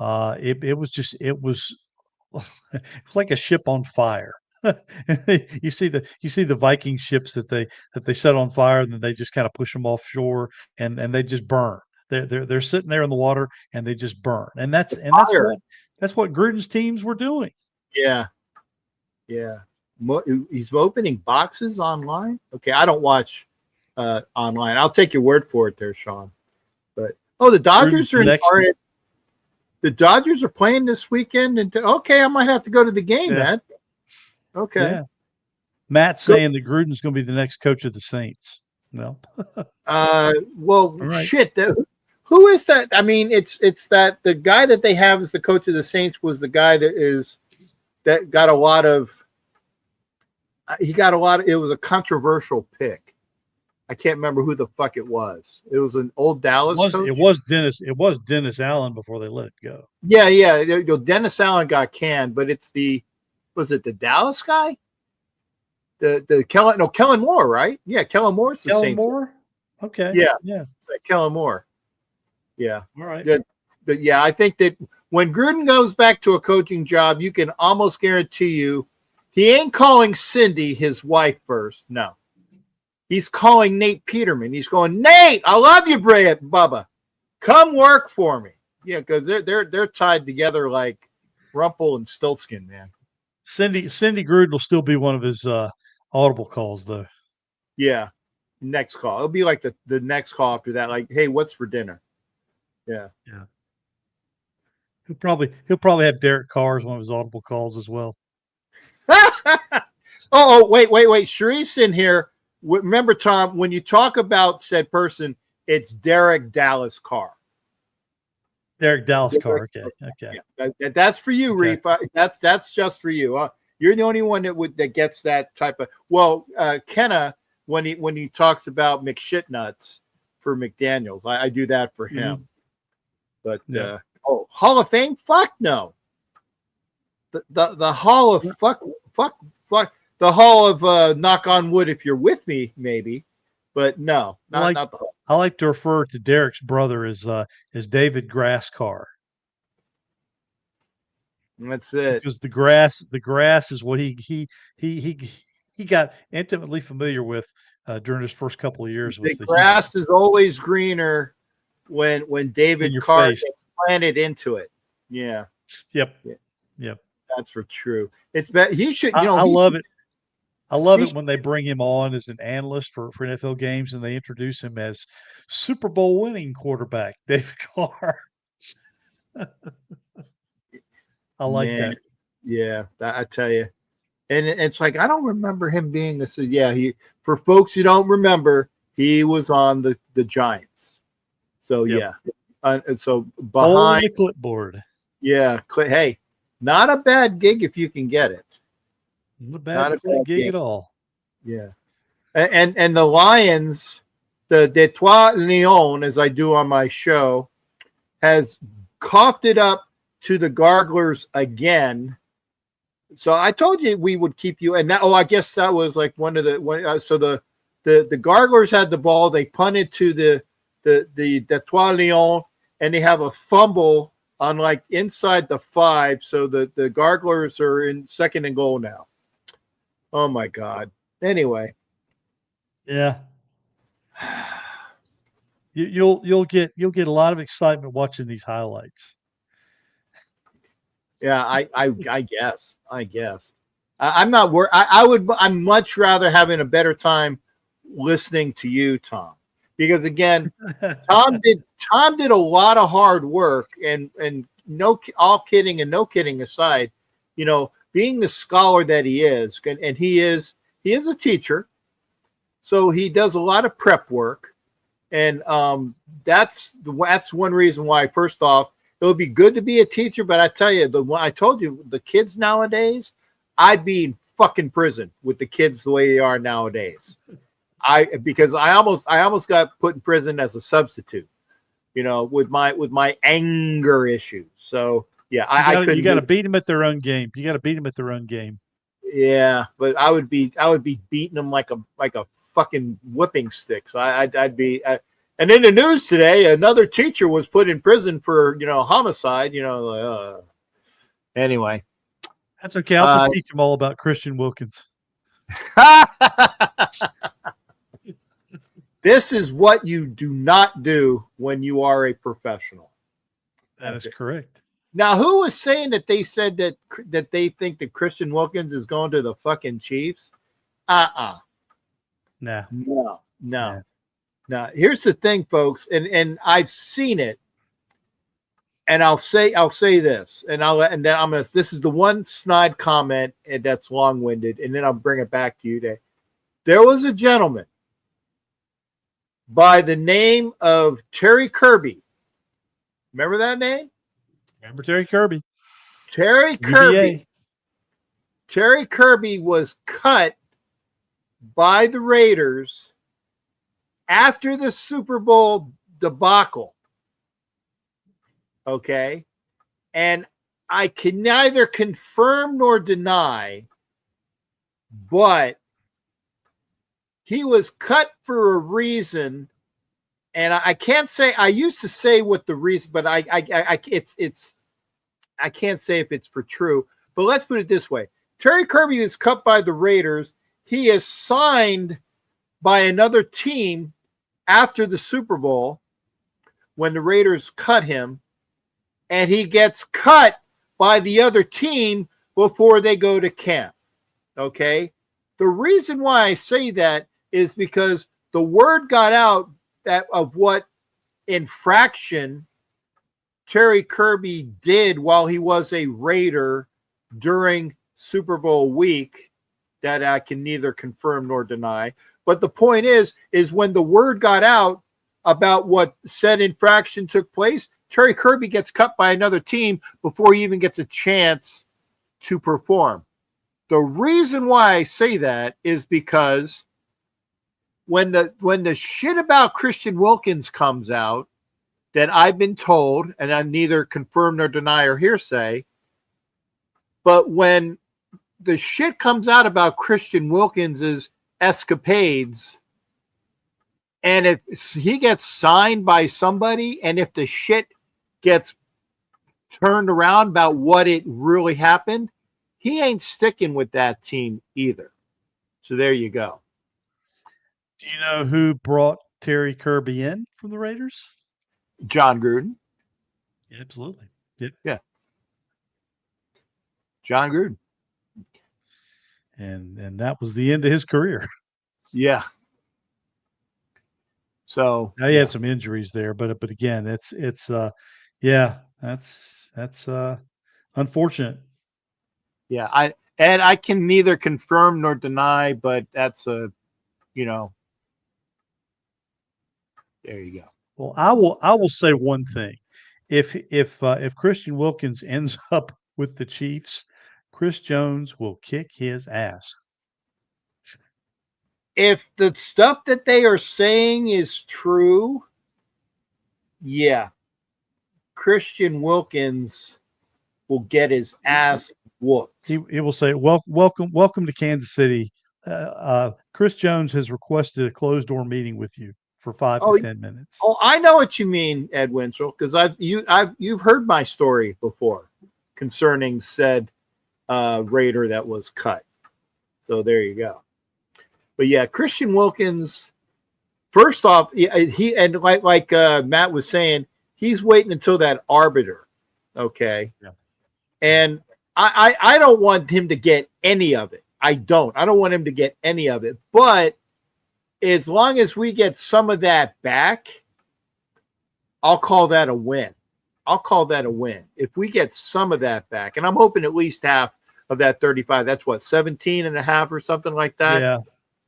It was like a ship on fire. You see the Viking ships that they set on fire, and then they just kind of push them offshore, and they just burn. They're sitting there in the water, and they just burn. And that's Fire. that's what Gruden's teams were doing. Yeah. He's opening boxes online. Okay, I don't watch online. I'll take your word for it there, Sean. But the Dodgers are the Dodgers are playing this weekend, and okay, I might have to go to the game, man. Okay. Yeah. Matt's saying that Gruden's going to be the next coach of the Saints. Well, right. Shit. Who is that? I mean, it's that the guy that they have as the coach of the Saints was the guy that got a lot of. It was a controversial pick. I can't remember who the fuck it was. It was an old Dallas coach. It was Dennis Allen before they let it go. Yeah. Dennis Allen got canned, but was it the Dallas guy? Kellen Moore, right? Yeah, Kellen Moore's the Kellen Saints. Moore? Okay. Yeah. Kellen Moore. Yeah. All right. But yeah, I think that when Gruden goes back to a coaching job, you can almost guarantee you he ain't calling Cindy, his wife, first. No. He's calling Nate Peterman. He's going, Nate, I love you, Bubba. Come work for me. Yeah, because they're tied together like Rumple and Stiltskin, man. Cindy Gruden will still be one of his audible calls, though. Yeah, next call. It'll be like the next call after that. Like, hey, what's for dinner? Yeah. He'll probably have Derek Carr as one of his audible calls as well. Wait. Sharif's in here. Remember, Tom, when you talk about said person, it's Derek Dallas Carr. Derek Dallas Carr. Okay. Yeah, that's for you, okay. Reef. That's just for you. You're the only one that gets that type of. Well, Kenna, when he talks about McShitnuts for McDaniels, I do that for him. Mm-hmm. But Hall of Fame? Fuck no. The Hall of fuck. The Hall of knock on wood if you're with me, maybe, but no, not the Hall. I like to refer to Derek's brother as David Grass Carr. That's it. because the grass is what he got intimately familiar with during his first couple of years The with the Houston. grass is always greener when In David your Carr face. gets planted into it. Yeah, Yep. yeah, Yep. that's for true. It's he should, I love it. I love he it when they bring him on as an analyst for NFL games and they introduce him as Super Bowl winning quarterback, David Carr. I like man, that. yeah, I tell you. And it's like I don't remember him being a. So yeah, he for folks who don't remember, he was on the Giants. So Yep. yeah, and so Holding behind, the clipboard. yeah. Hey, not a bad gig if you can get it. Not a Not bad a bad gig gig. at all. Yeah, and the Lions, the Detwa Leon, as I do on my show, has coughed it up to the Garglers again. So I told you we would keep you. And that, I guess that was like one of the one. So the Garglers had the ball. They punted to the Trois Lions, and they have a fumble on like inside the 5. So the Garglers are in second and goal now. Oh my God. Anyway, Yeah. You'll get a lot of excitement watching these highlights. yeah, I guess I'm not worried. I'm much rather having a better time listening to you, Tom, because again, Tom did a lot of hard work, and no, all kidding and no kidding aside, being the scholar that he is, and he is a teacher, so he does a lot of prep work, and that's one reason why. First off, it would be good to be a teacher, but I tell you, I told you, the kids nowadays, I'd be in fucking prison with the kids the way they are nowadays. Because I almost got put in prison as a substitute, with my anger issues. So yeah, I couldn't. You got to beat them at their own game. You got to beat them at their own game. Yeah, but I would be beating them like a fucking whipping stick. So I'd be. And in the news today, another teacher was put in prison for homicide. Anyway, That's okay. I'll just teach them all about Christian Wilkins. This is what you do not do when you are a professional. That is correct. Now, who was saying that they said that they think that Christian Wilkins is going to the fucking Chiefs? Nah. No. Here's the thing, folks, and I've seen it, and I'll say this, and then I'm gonna. This is the one snide comment that's long-winded, and then I'll bring it back to you today. There was a gentleman by the name of Terry Kirby. Remember that name? Remember Terry Kirby? Terry Kirby. Terry Kirby was cut by the Raiders after the Super Bowl debacle. Okay. And I can neither confirm nor deny, but he was cut for a reason. And I can't say, I used to say what the reason, but I can't say if it's for true. But let's put it this way. Terry Kirby was cut by the Raiders. He is signed by another team after the Super Bowl when the Raiders cut him, and he gets cut by the other team before they go to camp. Okay? The reason why I say that is because the word got out that of what infraction Terry Kirby did while he was a Raider during Super Bowl week that I can neither confirm nor deny. But the point is when the word got out about what said infraction took place, Terry Kirby gets cut by another team before he even gets a chance to perform. The reason why I say that is because when the shit about Christian Wilkins comes out, that I've been told, and I neither confirm nor deny or hearsay, but when the shit comes out about Christian Wilkins's escapades, and if he gets signed by somebody, and if the shit gets turned around about what it really happened, he ain't sticking with that team either. So there you go. Do you know who brought Terry Kirby in from the Raiders? John Gruden. Yeah, absolutely. Yep. Yeah. John Gruden. And that was the end of his career. Yeah. So Now he had some injuries there, but again, that's unfortunate. yeah, I can neither confirm nor deny, but that's there you go. Well, I will say one thing. If Christian Wilkins ends up with the Chiefs, Chris Jones will kick his ass. If the stuff that they are saying is true, yeah, Christian Wilkins will get his ass whooped. He will say, welcome to Kansas City. Chris Jones has requested a closed door meeting with you for 5 to 10 minutes. Oh, I know what you mean, Ed Winchell, because you've heard my story before concerning said Raider that was cut. So there you go. But yeah, Christian Wilkins. First off, he and like Matt was saying, he's waiting until that arbiter. Okay. Yeah. And I don't want him to get any of it. I don't want him to get any of it. But as long as we get some of that back, I'll call that a win. If we get some of that back, and I'm hoping at least half of that 35, that's what, 17 and a half or something like that. Yeah.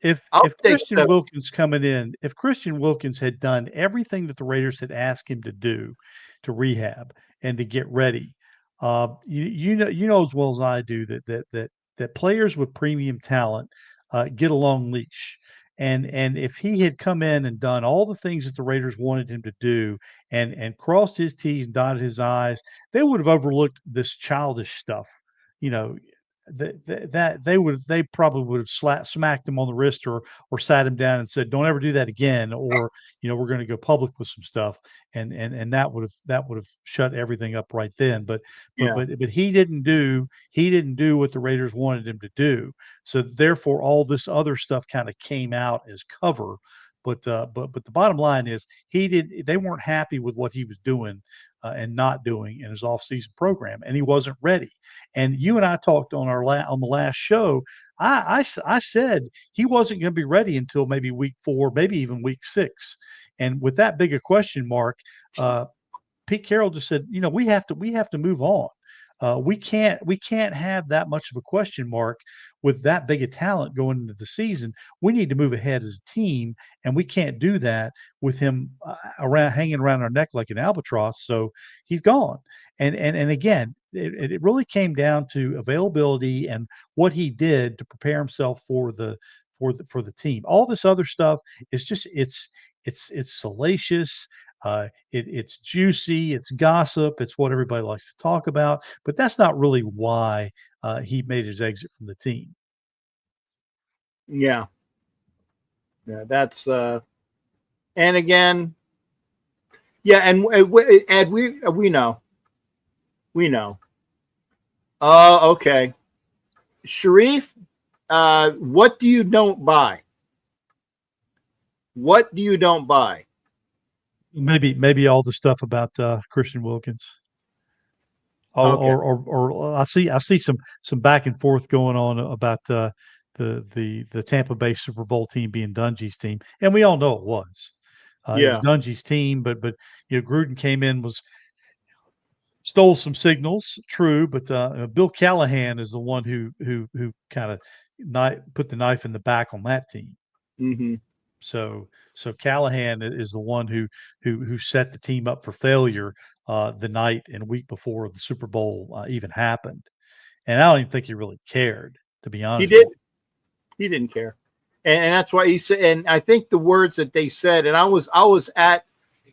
If Christian Wilkins coming in, if Christian Wilkins had done everything that the Raiders had asked him to do to rehab and to get ready, you know as well as I do that players with premium talent get a long leash. And if he had come in and done all the things that the Raiders wanted him to do and crossed his T's and dotted his I's, they would have overlooked this childish stuff. You know, they probably would have smacked him on the wrist or sat him down and said, "Don't ever do that again," or we're going to go public with some stuff, and that would have shut everything up right then. But he didn't do what the Raiders wanted him to do. So therefore, all this other stuff kind of came out as cover. But the bottom line is they weren't happy with what he was doing and not doing in his offseason program, and he wasn't ready. And you and I talked on on the last show. I said he wasn't going to be ready until maybe week 4, maybe even week 6. And with that big a question mark, Pete Carroll just said, we have to move on. We can't have that much of a question mark with that big a talent going into the season. We need to move ahead as a team, and we can't do that with him hanging around our neck like an albatross. So he's gone. And again, it really came down to availability and what he did to prepare himself for the team. All this other stuff is just it's salacious. It's juicy, it's gossip, it's what everybody likes to talk about, but that's not really why he made his exit from the team. Yeah, that's and again, yeah, and Ed, we know. Okay, Sharif, what do you don't buy? What do you don't buy? Maybe all the stuff about Christian Wilkins. Or I see some back and forth going on about the Tampa Bay Super Bowl team being Dungy's team, and we all know it was. It was Dungy's team, but Gruden came in, stole some signals, true, but Bill Callahan is the one who kind of put the knife in the back on that team. Mm-hmm. So Callahan is the one who set the team up for failure the night and week before the Super Bowl even happened. And I don't even think he really cared, to be honest. He didn't care, and that's why he said. And I think the words that they said, and I was at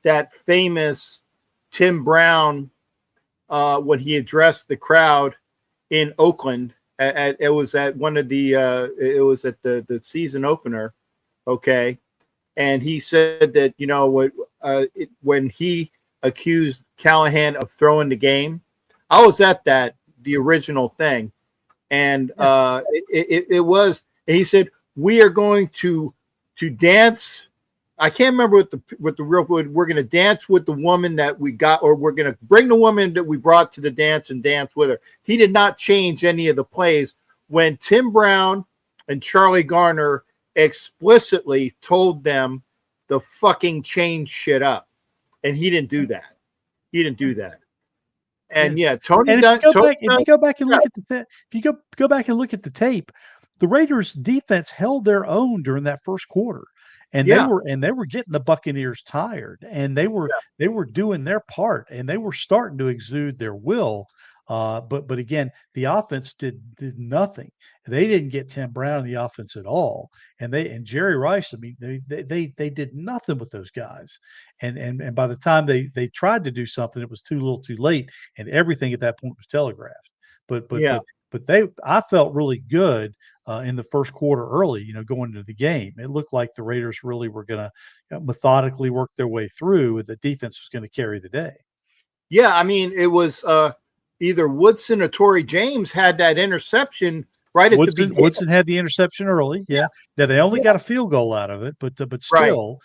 that famous Tim Brown when he addressed the crowd in Oakland. It was at one of the it was at the season opener. Okay. And he said that, when he accused Callahan of throwing the game, I was at the original thing, and Yeah. it was. And he said we are going to dance. I can't remember what the real word. We're going to dance with the woman that we got, or we're going to bring the woman that we brought to the dance and dance with her. He did not change any of the plays when Tim Brown and Charlie Garner explicitly told them to fucking change shit up, and he didn't do that. He didn't do that. Yeah. And yeah, Tony And if you Dunn. go Tony back, if Dunn, you go back and yeah, look at if you go back and look at the tape, the Raiders defense held their own during that first quarter. And yeah, they were getting the Buccaneers tired, and yeah, they were doing their part, and they were starting to exude their will. But again, the offense did nothing. They didn't get Tim Brown in the offense at all, and Jerry Rice. I mean, they did nothing with those guys. And by the time they tried to do something, it was too little, too late, and everything at that point was telegraphed. But but yeah. but but I felt really good in the first quarter early, going into the game. It looked like the Raiders really were going to methodically work their way through, and the defense was going to carry the day. Yeah, I mean, it was either Woodson or Torrey James had that interception right at the beginning. Woodson had the interception early. Yeah, Yeah. Now they only yeah, got a field goal out of it, but right, still,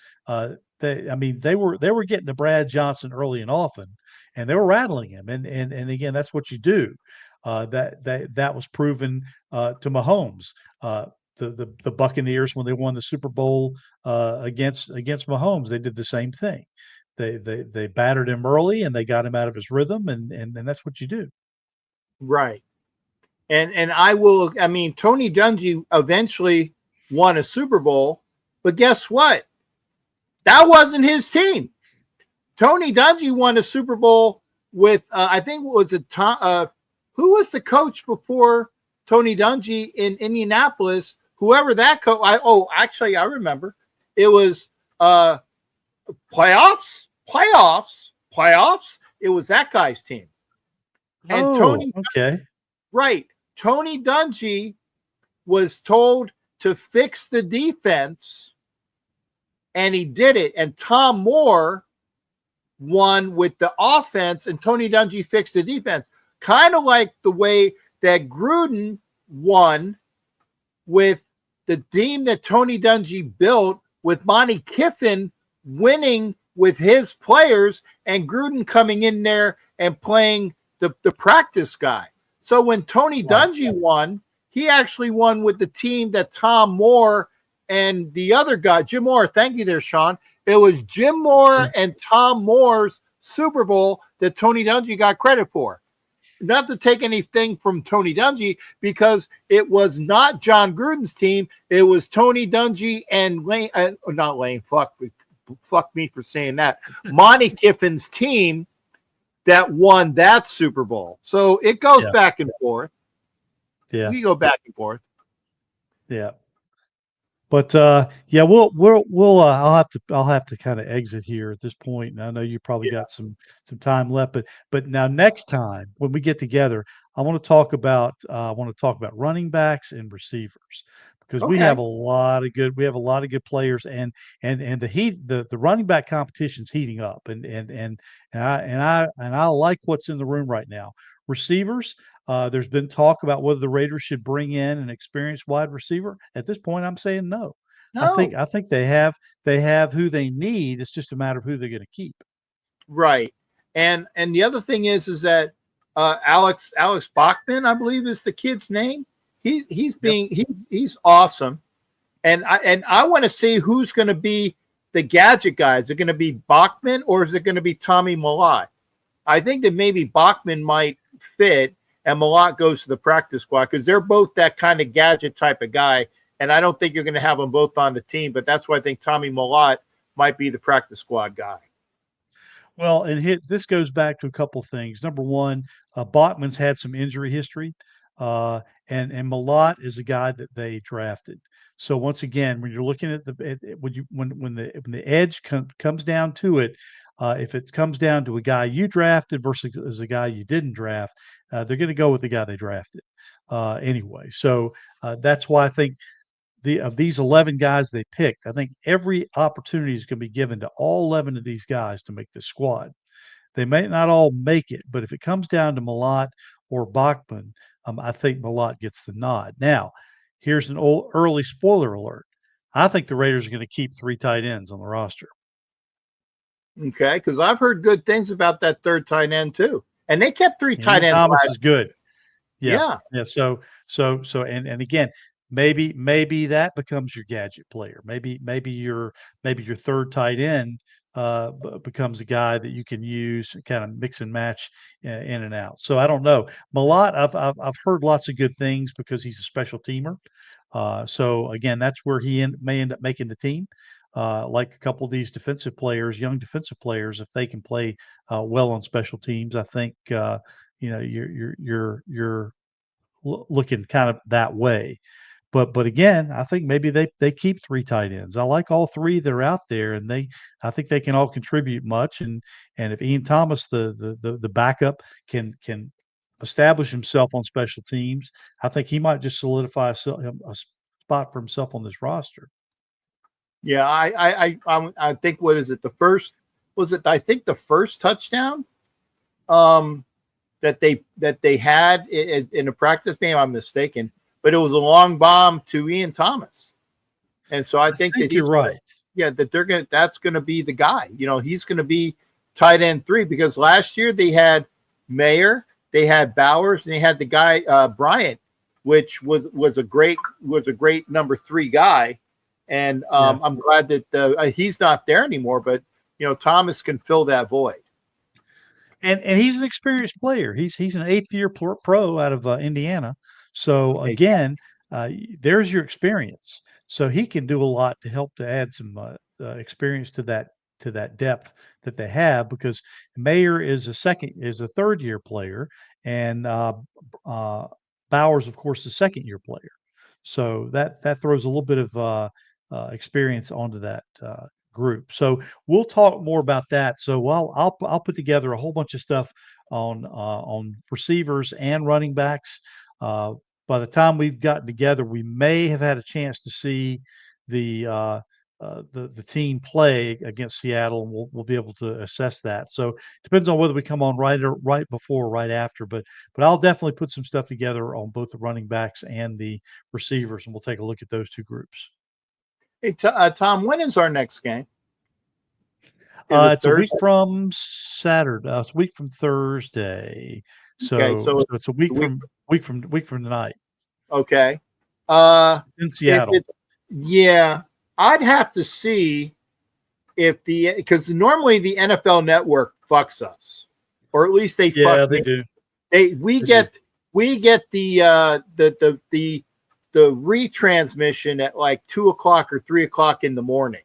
they were getting to Brad Johnson early and often, and they were rattling him. And again, that's what you do. That was proven to Mahomes. The Buccaneers, when they won the Super Bowl against Mahomes, they did the same thing. They battered him early, and they got him out of his rhythm, and that's what you do. right. And I mean, Tony Dungy eventually won a Super Bowl, but guess what? That wasn't his team. Tony Dungy won a Super Bowl with I think it was who was the coach before Tony Dungy in Indianapolis? Whoever that coach. Actually, I remember. It was playoffs. It was that guy's team. And Oh, okay. Right. Tony Dungy was told to fix the defense, and he did it. And Tom Moore won with the offense, and Tony Dungy fixed the defense. Kind of like the way that Gruden won with the team that Tony Dungy built, with Monty Kiffin winning with his players and Gruden coming in there and playing the practice guy. So when Tony Dungy won, he actually won with the team that Tom Moore and the other guy, Jim Moore. Thank you there, Sean. It was Jim Moore and Tom Moore's Super Bowl that Tony Dungy got credit for. Not to take anything from Tony Dungy, because it was not John Gruden's team. It was Tony Dungy and Lane, not Lane. Fuck me for saying that. Monty Kiffin's team that won that Super Bowl. So it goes back and forth. Yeah. We go back and forth. Yeah. But I'll have to kind of exit here at this point. And I know you probably got some time left, but now next time when we get together, I want to talk about running backs and receivers, because we have a lot of good players, and the running back competition's heating up, and I like what's in the room right now. Receivers, there's been talk about whether the Raiders should bring in an experienced wide receiver. At this point, I'm saying no. I think they have who they need. It's just a matter of who they're going to keep. Right. And the other thing is that Alex Bachman, I believe, is the kid's name. He's awesome. And I want to see who's going to be the gadget guy. Is it going to be Bachman, or is it going to be Tommy Millott? I think that maybe Bachman might fit and Millott goes to the practice squad, because they're both that kind of gadget type of guy. And I don't think you're going to have them both on the team, but that's why I think Tommy Millott might be the practice squad guy. Well, and this goes back to a couple of things. Number one, Bachman's had some injury history, and Millott is a guy that they drafted. So once again, when you're looking at when the edge comes down to it, if it comes down to a guy you drafted versus a guy you didn't draft, they're going to go with the guy they drafted anyway. So that's why I think of these 11 guys they picked, I think every opportunity is going to be given to all 11 of these guys to make this squad. They may not all make it, but if it comes down to Malott or Bachman, I think Malott gets the nod. Now, here's an early spoiler alert. I think the Raiders are going to keep 3 tight ends on the roster. Okay, because I've heard good things about that third tight end too, and they kept 3 tight ends. Thomas is good. Yeah. So and again, maybe that becomes your gadget player. Maybe your third tight end becomes a guy that you can use, kind of mix and match in and out. So I don't know. Malott, I've heard lots of good things because he's a special teamer. So again, that's where he may end up making the team. Like a couple of these defensive players, young defensive players, if they can play well on special teams, I think you're looking kind of that way. But again, I think maybe they keep 3 tight ends. I like all 3 that are out there, and I think they can all contribute much. And if Ian Thomas, the backup, can establish himself on special teams, I think he might just solidify a spot for himself on this roster. Yeah, I think, what is it? I think the first touchdown that they had in a practice game, I'm mistaken, but it was a long bomb to Ian Thomas. And so I think that you're right. That that's gonna be the guy. He's gonna be tight end 3, because last year they had Mayer, they had Bowers, and they had the guy Bryant, which was a great number 3 guy. And I'm glad that he's not there anymore, but Thomas can fill that void. And he's an experienced player. He's an 8th year pro out of Indiana. So again, there's your experience. So he can do a lot to help to add some experience to that depth that they have, because Mayer is a 3rd year player, and Bowers, of course, is a 2nd year player. So that throws a little bit of experience onto that group. So we'll talk more about that. So I'll put together a whole bunch of stuff on receivers and running backs. By the time we've gotten together, we may have had a chance to see the team play against Seattle, and we'll be able to assess that. So it depends on whether we come on right before or right after. But I'll definitely put some stuff together on both the running backs and the receivers, and we'll take a look at those 2 groups. Hey, Tom, when is our next game? It's a week from Saturday. It's a week from Thursday. So, okay, so it's a week from tonight. Okay. It's in Seattle. Yeah, I'd have to see because normally the NFL Network fucks us, or at least they fuck. They do. We get the retransmission at like 2 o'clock or 3 o'clock in the morning.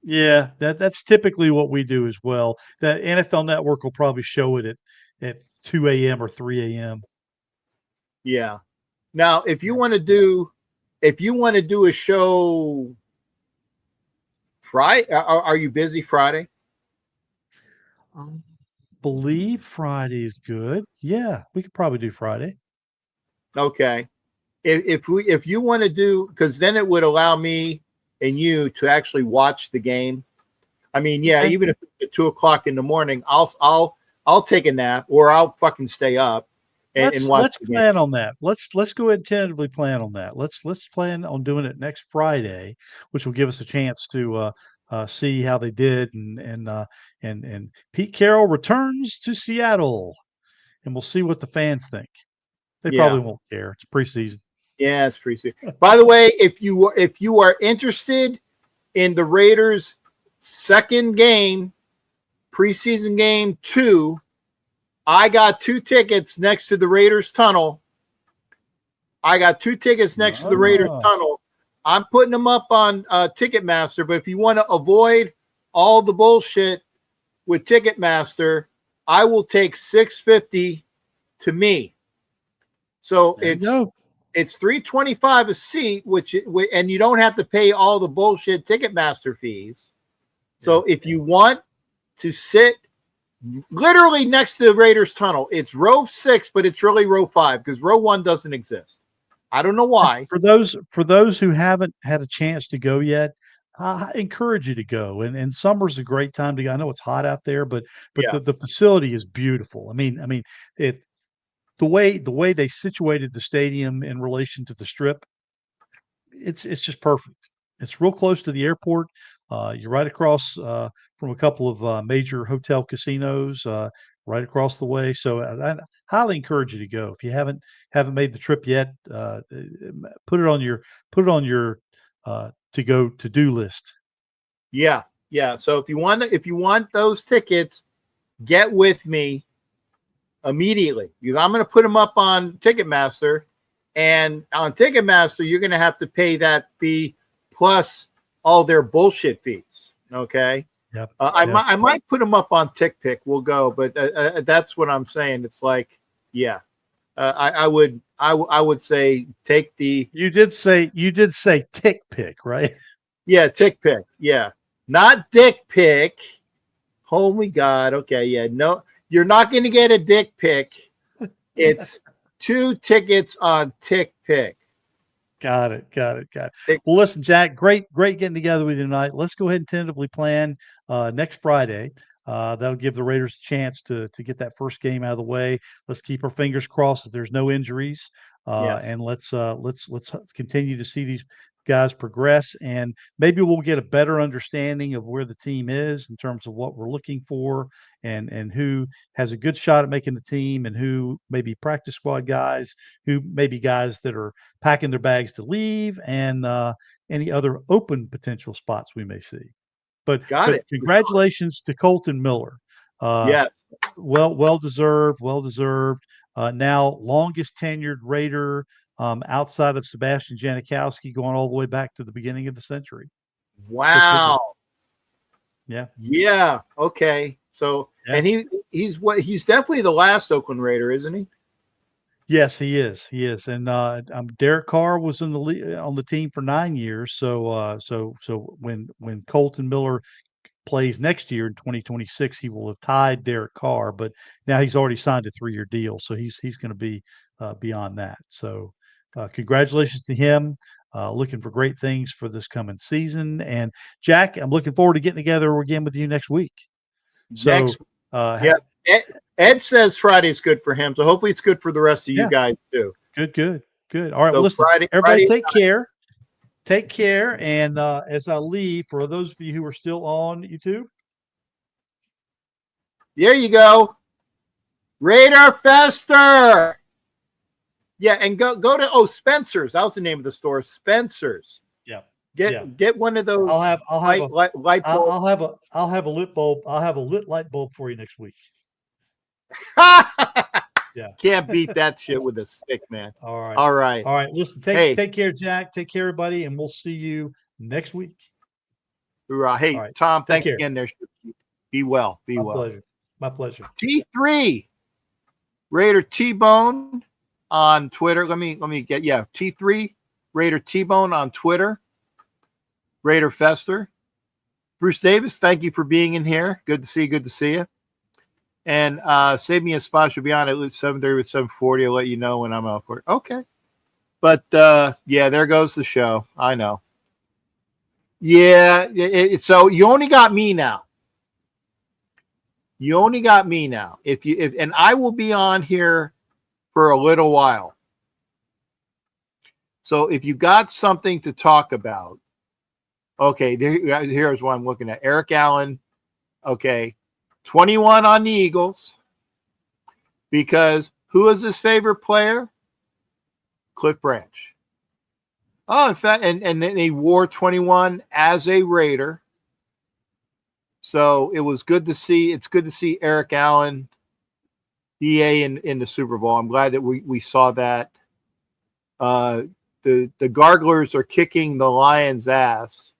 Yeah, that's typically what we do as well. The NFL Network will probably show it at 2 a.m. or 3 a.m. Yeah. Now, if you want to do a show Friday, are you busy Friday? Believe Friday is good. Yeah, we could probably do Friday. Okay. If you want to do, because then it would allow me and you to actually watch the game. I mean, yeah, okay. Even if it's at 2 o'clock in the morning, I'll take a nap, or I'll fucking stay up and watch. Let's plan on that. Let's go ahead and tentatively plan on that. Let's plan on doing it next Friday, which will give us a chance to see how they did, and Pete Carroll returns to Seattle, and we'll see what the fans think. They probably won't care. It's preseason. Yeah, it's preseason. By the way, if you are interested in the Raiders' second game, preseason game 2, I got 2 tickets next to the Raiders tunnel. To the Raiders tunnel. I'm putting them up on Ticketmaster, but if you want to avoid all the bullshit with Ticketmaster, I will take $6.50 to me. So it's $3.25 a seat, and you don't have to pay all the bullshit Ticketmaster fees. So if you want to sit literally next to the Raiders tunnel, it's row 6, but it's really row 5 because row 1 doesn't exist. I don't know why. For those who haven't had a chance to go yet, I encourage you to go. And summer's a great time to go. I know it's hot out there, but Yeah. the facility is beautiful. I mean, it the way they situated the stadium in relation to the strip, it's just perfect. It's real close to the airport. You're right across from a couple of major hotel casinos, right across the way. So I highly encourage you to go. If you haven't made the trip yet, put it on your to go to do list. Yeah. Yeah. So if you want those tickets, get with me immediately, because I'm going to put them up on Ticketmaster, and on Ticketmaster you're going to have to pay that fee plus all their bullshit fees. Okay. Yep. I Yep. might put them up on TickPick. We'll go, but that's what I'm saying. It's like, yeah, I would say take the You did say tick pick, right? TickPick. Yeah, not dick pick. Holy God. Okay. Yeah. No, you're not going to get a dick pic. It's 2 tickets on TickPick. Got it. Well, listen, Jack, great getting together with you tonight. Let's go ahead and tentatively plan next Friday. That'll give the Raiders a chance to get that first game out of the way. Let's keep our fingers crossed that there's no injuries, Yes. and let's continue to see these guys progress, and maybe we'll get a better understanding of where the team is in terms of what we're looking for, and who has a good shot at making the team, and who maybe practice squad guys, who maybe guys that are packing their bags to leave, and any other open potential spots we may see. But Got but it. congratulations to Colton Miller. Uh, Yeah. well deserved. Well deserved. Now longest tenured Raider outside of Sebastian Janikowski, going all the way back to the beginning of the century. Wow. Yeah. Yeah. Okay. So, Yeah. and he's definitely the last Oakland Raider, isn't he? Yes, he is. He is. And Derek Carr was in on the team for 9 years. So when Colton Miller plays next year in 2026, he will have tied Derek Carr, but now he's already signed a 3-year deal, so he's going to be beyond that. So congratulations to him. Looking for great things for this coming season. And Jack, I'm looking forward to getting together again with you next week. So Yeah. Ed says Friday's good for him, so hopefully it's good for the rest of you guys too. Good. All right, So well, listen, Friday, everybody, take care. Take care. And as I leave, for those of you who are still on YouTube, there you go. Raider Fester. Yeah, and go to Spencer's. That was the name of the store, Spencer's. Yeah. Get one of those. I'll have light bulb. I'll have a lit bulb. I'll have a lit light bulb for you next week. Yeah. Can't beat that shit with a stick, man. All right. Listen, take care, Jack. Take care, everybody, and we'll see you next week. Hoorah. Hey, right. Tom, thanks again. There. Be well. Be well. My pleasure. T3 Raider T-Bone on Twitter. Let me get T3 Raider T-Bone on Twitter. Raider Fester. Bruce Davis, thank you for being in here. Good to see you. And save me a spot. Should be on at least 7:30 or 7:40. I'll let you know when I'm out for it. Okay. But there goes the show. I know. Yeah. So you only got me now. And I will be on here for a little while. So if you got something to talk about, okay, here's what I'm looking at. Eric Allen, okay, 21 on the Eagles. Because who is his favorite player? Cliff Branch. Oh, in fact, and then he wore 21 as a Raider. So it was good to see. It's good to see Eric Allen, EA in the Super Bowl. I'm glad that we saw that. The Garglers are kicking the Lions' ass.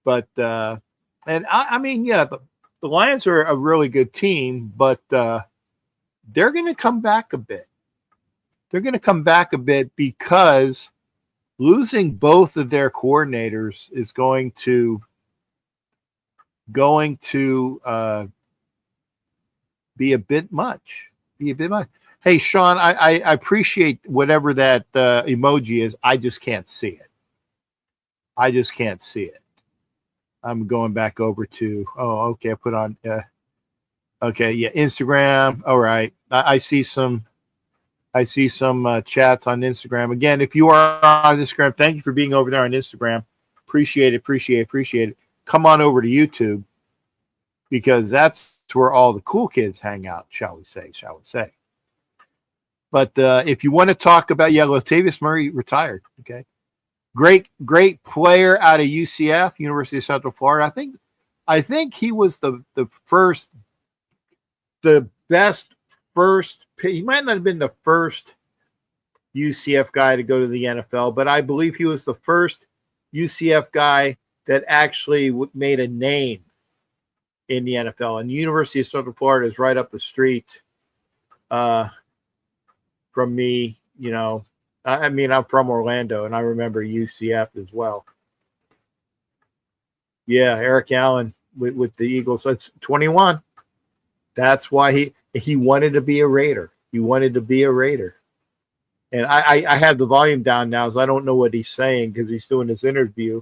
But and I mean, yeah, the Lions are a really good team, but they're going to come back a bit. They're going to come back a bit because losing both of their coordinators is going to be a bit much. Hey, Sean, I appreciate whatever that emoji is. I just can't see it. I just can't see it. I'm going back over to, okay, I put on, okay, yeah, Instagram. All right. I see some chats on Instagram. Again, if you are on Instagram, thank you for being over there on Instagram. Appreciate it. Come on over to YouTube, because that's where all the cool kids hang out, shall we say. But if you want to talk about, Latavius Murray retired. Okay. Great player out of UCF, University of Central Florida. I think he was the best first. He might not have been the first UCF guy to go to the NFL, but I believe he was the first UCF guy that actually made a name in the NFL. And the University of Central Florida is right up the street from me. I'm from Orlando, and I remember UCF as well. Yeah, Eric Allen with the Eagles. That's 21. That's why he wanted to be a Raider. And I have the volume down now, so I don't know what he's saying because he's doing this interview.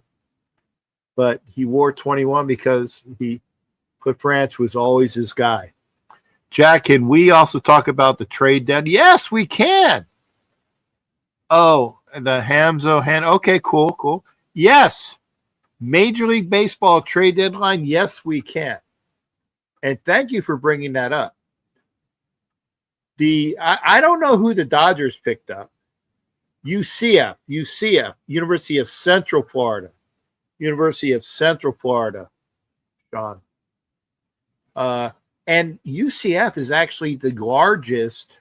But he wore 21 because Cliff Branch was always his guy. Jack, can we also talk about the trade deadline? Yes, we can. Oh, the Hamzo hand. Okay, cool. Yes. Major League Baseball trade deadline. Yes, we can. And thank you for bringing that up. I don't know who the Dodgers picked up. UCF, University of Central Florida, Sean. And UCF is actually the largest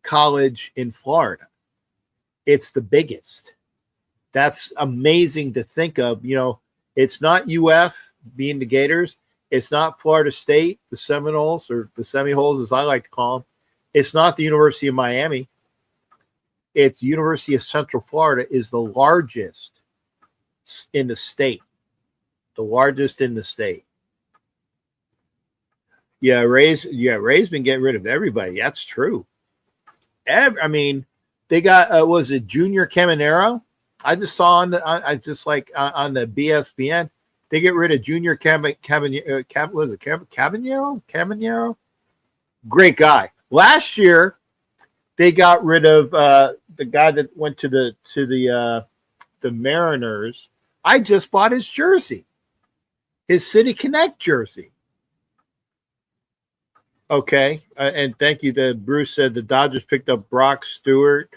college in Florida. It's the biggest. That's amazing to think of. It's not UF being the Gators. It's not Florida State, the Seminoles, or the Semi-Holes, as I like to call them. It's not the University of Miami. It's University of Central Florida is the largest in the state. Yeah, Ray's been getting rid of everybody. That's true. They got was it Junior Caminero? I just saw on the BSBN. They get rid of Junior Caminero. Great guy. Last year, they got rid of the guy that went to the Mariners. I just bought his jersey, his City Connect jersey. Okay, and thank you. Bruce said the Dodgers picked up Brock Stewart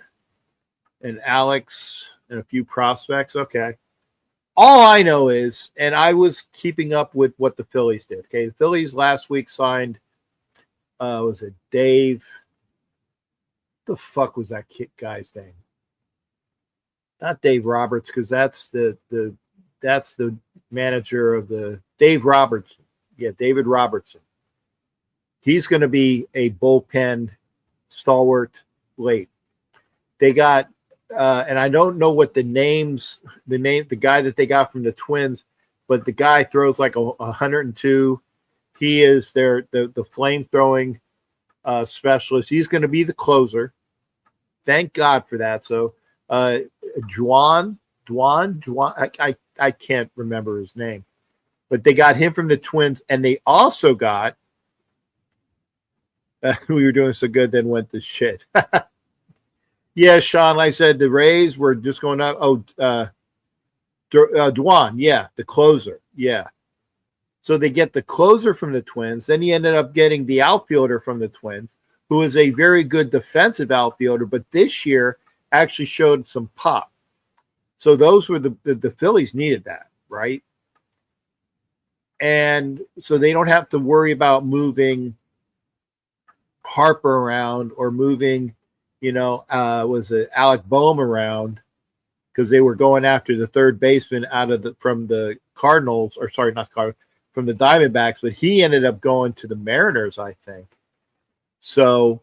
and Alex and a few prospects. Okay. All I know is, and I was keeping up with what the Phillies did. Okay, the Phillies last week signed, was it Dave? The fuck was that guy's name? Not Dave Roberts, because that's the manager of the Dave Robertson. Yeah, David Robertson. He's going to be a bullpen stalwart late. They got. And I don't know what the guy that they got from the Twins, but the guy throws like 102. He is the flame throwing specialist. He's going to be the closer. Thank God for that. So, Dwan, I can't remember his name, but they got him from the Twins, and they also got. We were doing so good, then went to shit. Yeah, Sean, like I said, the Rays were just going up. Dwan, yeah, the closer. Yeah. So they get the closer from the Twins. Then he ended up getting the outfielder from the Twins, who is a very good defensive outfielder, but this year actually showed some pop. So those were the Phillies needed that, right? And so they don't have to worry about moving Harper around or moving was it Alec Boehm around, because they were going after the third baseman from the Cardinals, or sorry, not Cardinals, from the Diamondbacks, but he ended up going to the Mariners, I think. So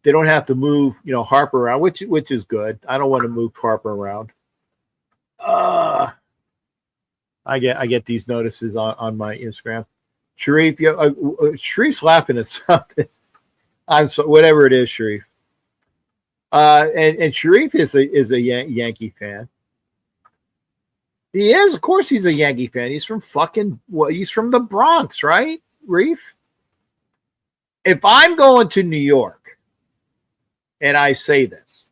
they don't have to move, Harper around, which is good. I don't want to move Harper around. I get these notices on my Instagram. Sharif, Sharif's laughing at something. Whatever it is, Sharif. And Sharif is a Yankee fan. He is, of course, he's a Yankee fan. He's from he's from the Bronx, right, Reef? If I'm going to New York, and I say this,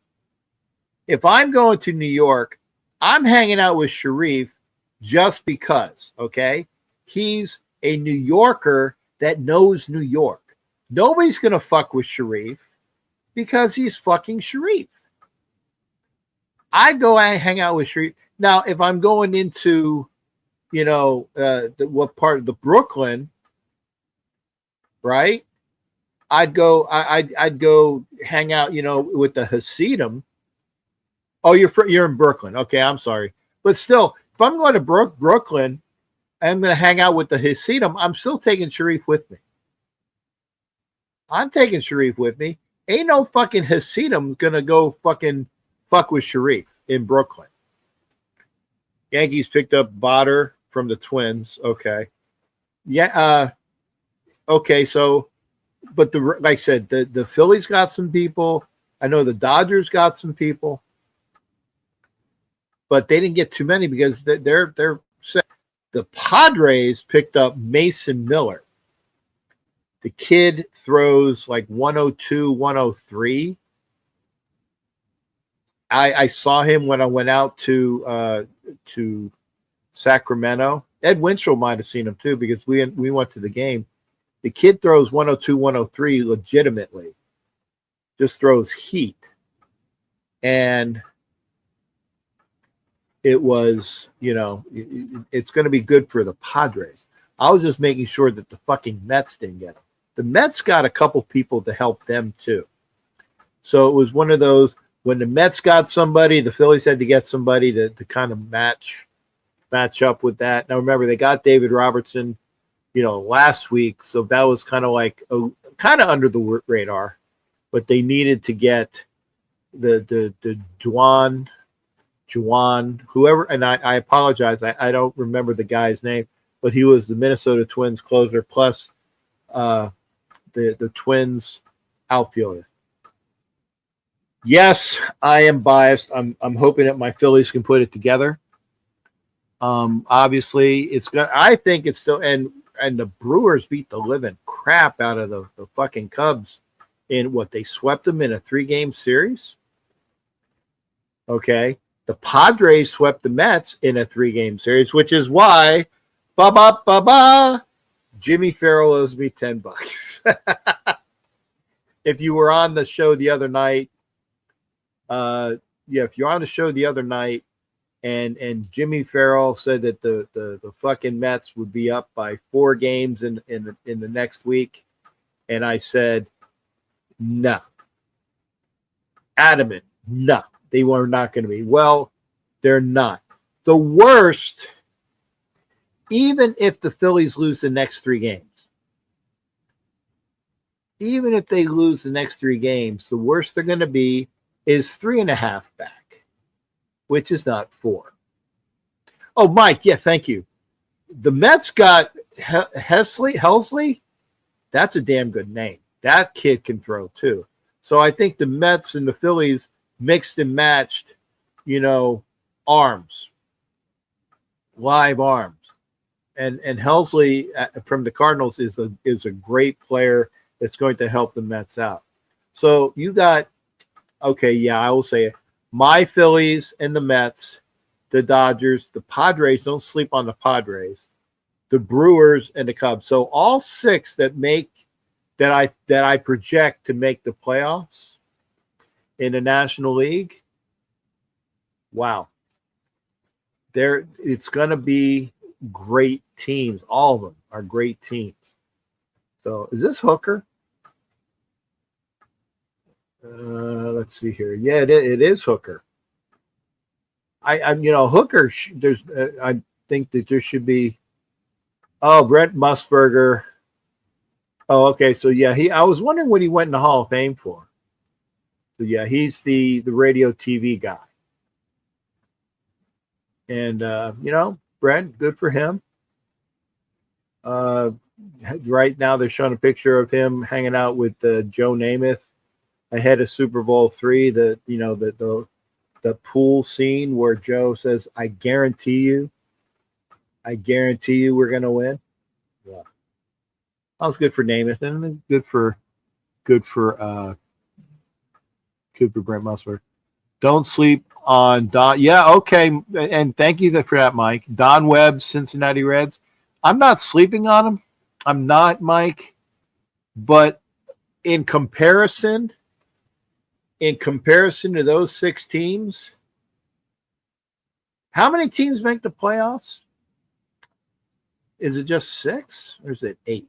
if I'm going to New York, I'm hanging out with Sharif just because, okay? He's a New Yorker that knows New York. Nobody's going to fuck with Sharif because he's fucking Sharif. I go and hang out with Sharif. Now, if I'm going into, what part of the Brooklyn, right? I'd go hang out, with the Hasidim. Oh, you're in Brooklyn. Okay, I'm sorry. But still, if I'm going to Brooklyn, I'm going to hang out with the Hasidim. I'm still taking Sharif with me. I'm taking Sharif with me. Ain't no fucking Hasidim going to go fucking fuck with Sharif in Brooklyn. Yankees picked up Botter from the Twins. Okay. Yeah. Okay. So, but like I said, the Phillies got some people. I know the Dodgers got some people, but they didn't get too many because they're set. The Padres picked up Mason Miller. The kid throws like 102, 103. I saw him when I went out to Sacramento. Ed Winchell might have seen him too because we went to the game. The kid throws 102, 103 legitimately. Just throws heat. And it was, it's going to be good for the Padres. I was just making sure that the fucking Mets didn't get him. The Mets got a couple people to help them too. So it was one of those, when the Mets got somebody, the Phillies had to get somebody to kind of match up with that. Now remember, they got David Robertson, last week, so that was kind of like kind of under the radar, but they needed to get the Juan, whoever, and I apologize, I don't remember the guy's name, but he was the Minnesota Twins closer plus the Twins outfielder. Yes, I am biased. I'm hoping that my Phillies can put it together. Obviously, it's good. I think it's still, and the Brewers beat the living crap out of the fucking Cubs in what they swept them in a 3-game series. Okay, the Padres swept the Mets in a 3-game series, which is why, Jimmy Farrell owes me $10. If you were on the show the other night. If you're on the show the other night and Jimmy Farrell said that the fucking Mets would be up by 4 games in the next week, and I said no, adamant, no, they were not going to be. Well, they're not. The worst, even if the Phillies lose the next 3 games, even if they lose the next 3 games, the worst they're going to be is 3.5 back, which is not 4. Oh, Mike, yeah, thank you. The Mets got Helsley. That's a damn good name. That kid can throw too. So I think the Mets and the Phillies mixed and matched, arms, live arms. And Helsley from the Cardinals is a great player that's going to help the Mets out. So you got, okay, yeah, I will say it. My Phillies and the Mets, the Dodgers, the Padres, don't sleep on the Padres, the Brewers and the Cubs. So all 6 that I project to make the playoffs in the National League. Wow. It's going to be great teams. All of them are great teams. So is this Hooker? Let's see here. Yeah, it is Hooker. Hooker. There's. I think that there should be. Oh, Brent Musburger. Oh, okay. So yeah, I was wondering what he went in the Hall of Fame for. So yeah, he's the radio TV guy. And Brent, good for him. Right now they're showing a picture of him hanging out with Joe Namath ahead of Super Bowl III. The pool scene where Joe says, I guarantee you, we're gonna win." Yeah, that was good for Namath and good for Brent Musburg. Don't sleep on Don. Yeah, okay, and thank you for that, Mike. Don Webb, Cincinnati Reds. I'm not sleeping on him. I'm not, Mike. But in comparison to those 6 teams, how many teams make the playoffs? Is it just 6 or is it 8?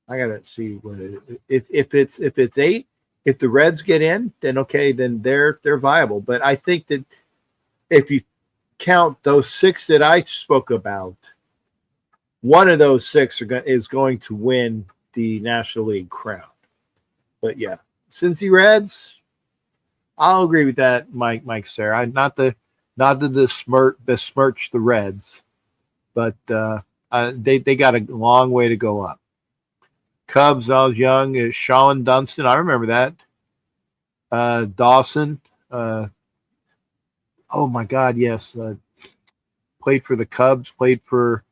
I gotta see what it is. If it's 8, if the Reds get in, then okay, then they're viable. But I think that if you count those 6 that I spoke about, one of those 6 is going to win the National League crown. But yeah, Cincy Reds, I'll agree with that, Mike Sarah. Not to besmirch the Reds, but they got a long way to go up. Cubs, I was young, is Sean Dunston. I remember that. Dawson. Oh my God, yes. Played for the Cubs. Played for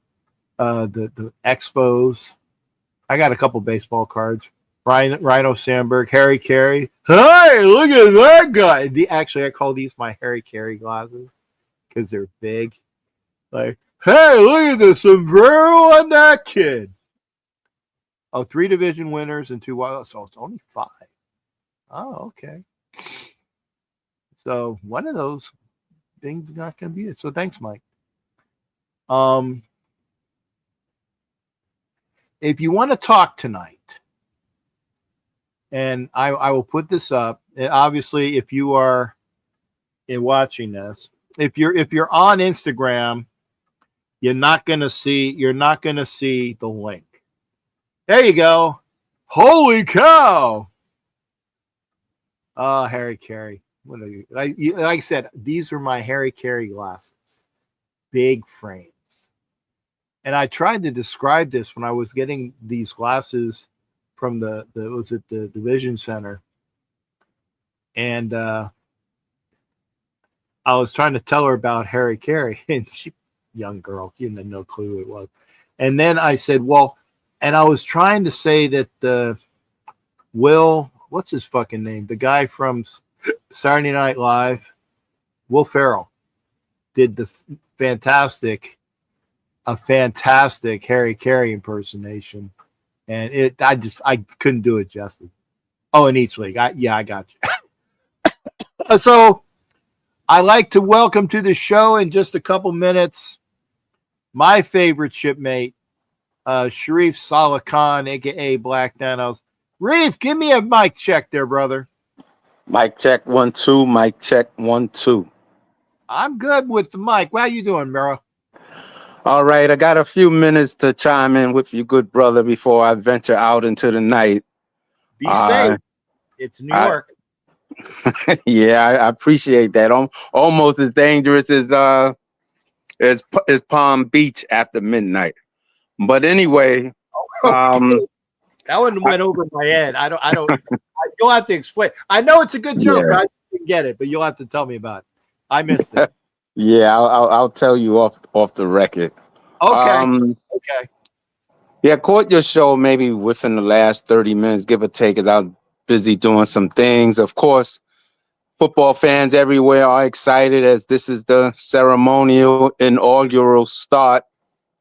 the Expos. I got a couple baseball cards. Rhino Sandberg, Harry Carey. Hey, look at that guy. Actually, I call these my Harry Carey glasses because they're big. Like, hey, look at the sombrero on that kid. Oh, 3 division winners and 2 wild. So it's only 5. Oh, okay. So one of those things is not going to be it. So thanks, Mike. If you want to talk tonight, and I will put this up. Obviously, if you are watching this, if you're on Instagram, you're not gonna see the link. There you go. Holy cow! Oh, Harry Carey. What are you? Like I said, these are my Harry Carey glasses. Big frames. And I tried to describe this when I was getting these glasses from the Division Center. And I was trying to tell her about Harry Carey, and she, young girl, she had no clue who it was. And then I said, well, and I was trying to say that Will, what's his fucking name? The guy from Saturday Night Live, Will Ferrell, did a fantastic Harry Carey impersonation. And I couldn't do it justice. Oh, in each league. I got you. So I'd like to welcome to the show in just a couple minutes my favorite shipmate, Sharif Saleh Khan, a.k.a. Black Nanos. Reef, give me a mic check there, brother. Mic check 1 2. Mic check 1 2. I'm good with the mic. How you doing, Mara? All right, I got a few minutes to chime in with you, good brother, before I venture out into the night. Be safe. It's New York. Yeah, I appreciate that. Almost as dangerous as Palm Beach after midnight. But anyway, that one went over my head. I don't. You'll have to explain. I know it's a good joke. Yeah. I didn't get it, but you'll have to tell me about it. I missed it. Yeah, I'll tell you off the record. Okay. Okay. Yeah, caught your show maybe within the last 30 minutes, give or take, as I was busy doing some things. Of course, football fans everywhere are excited as this is the ceremonial inaugural start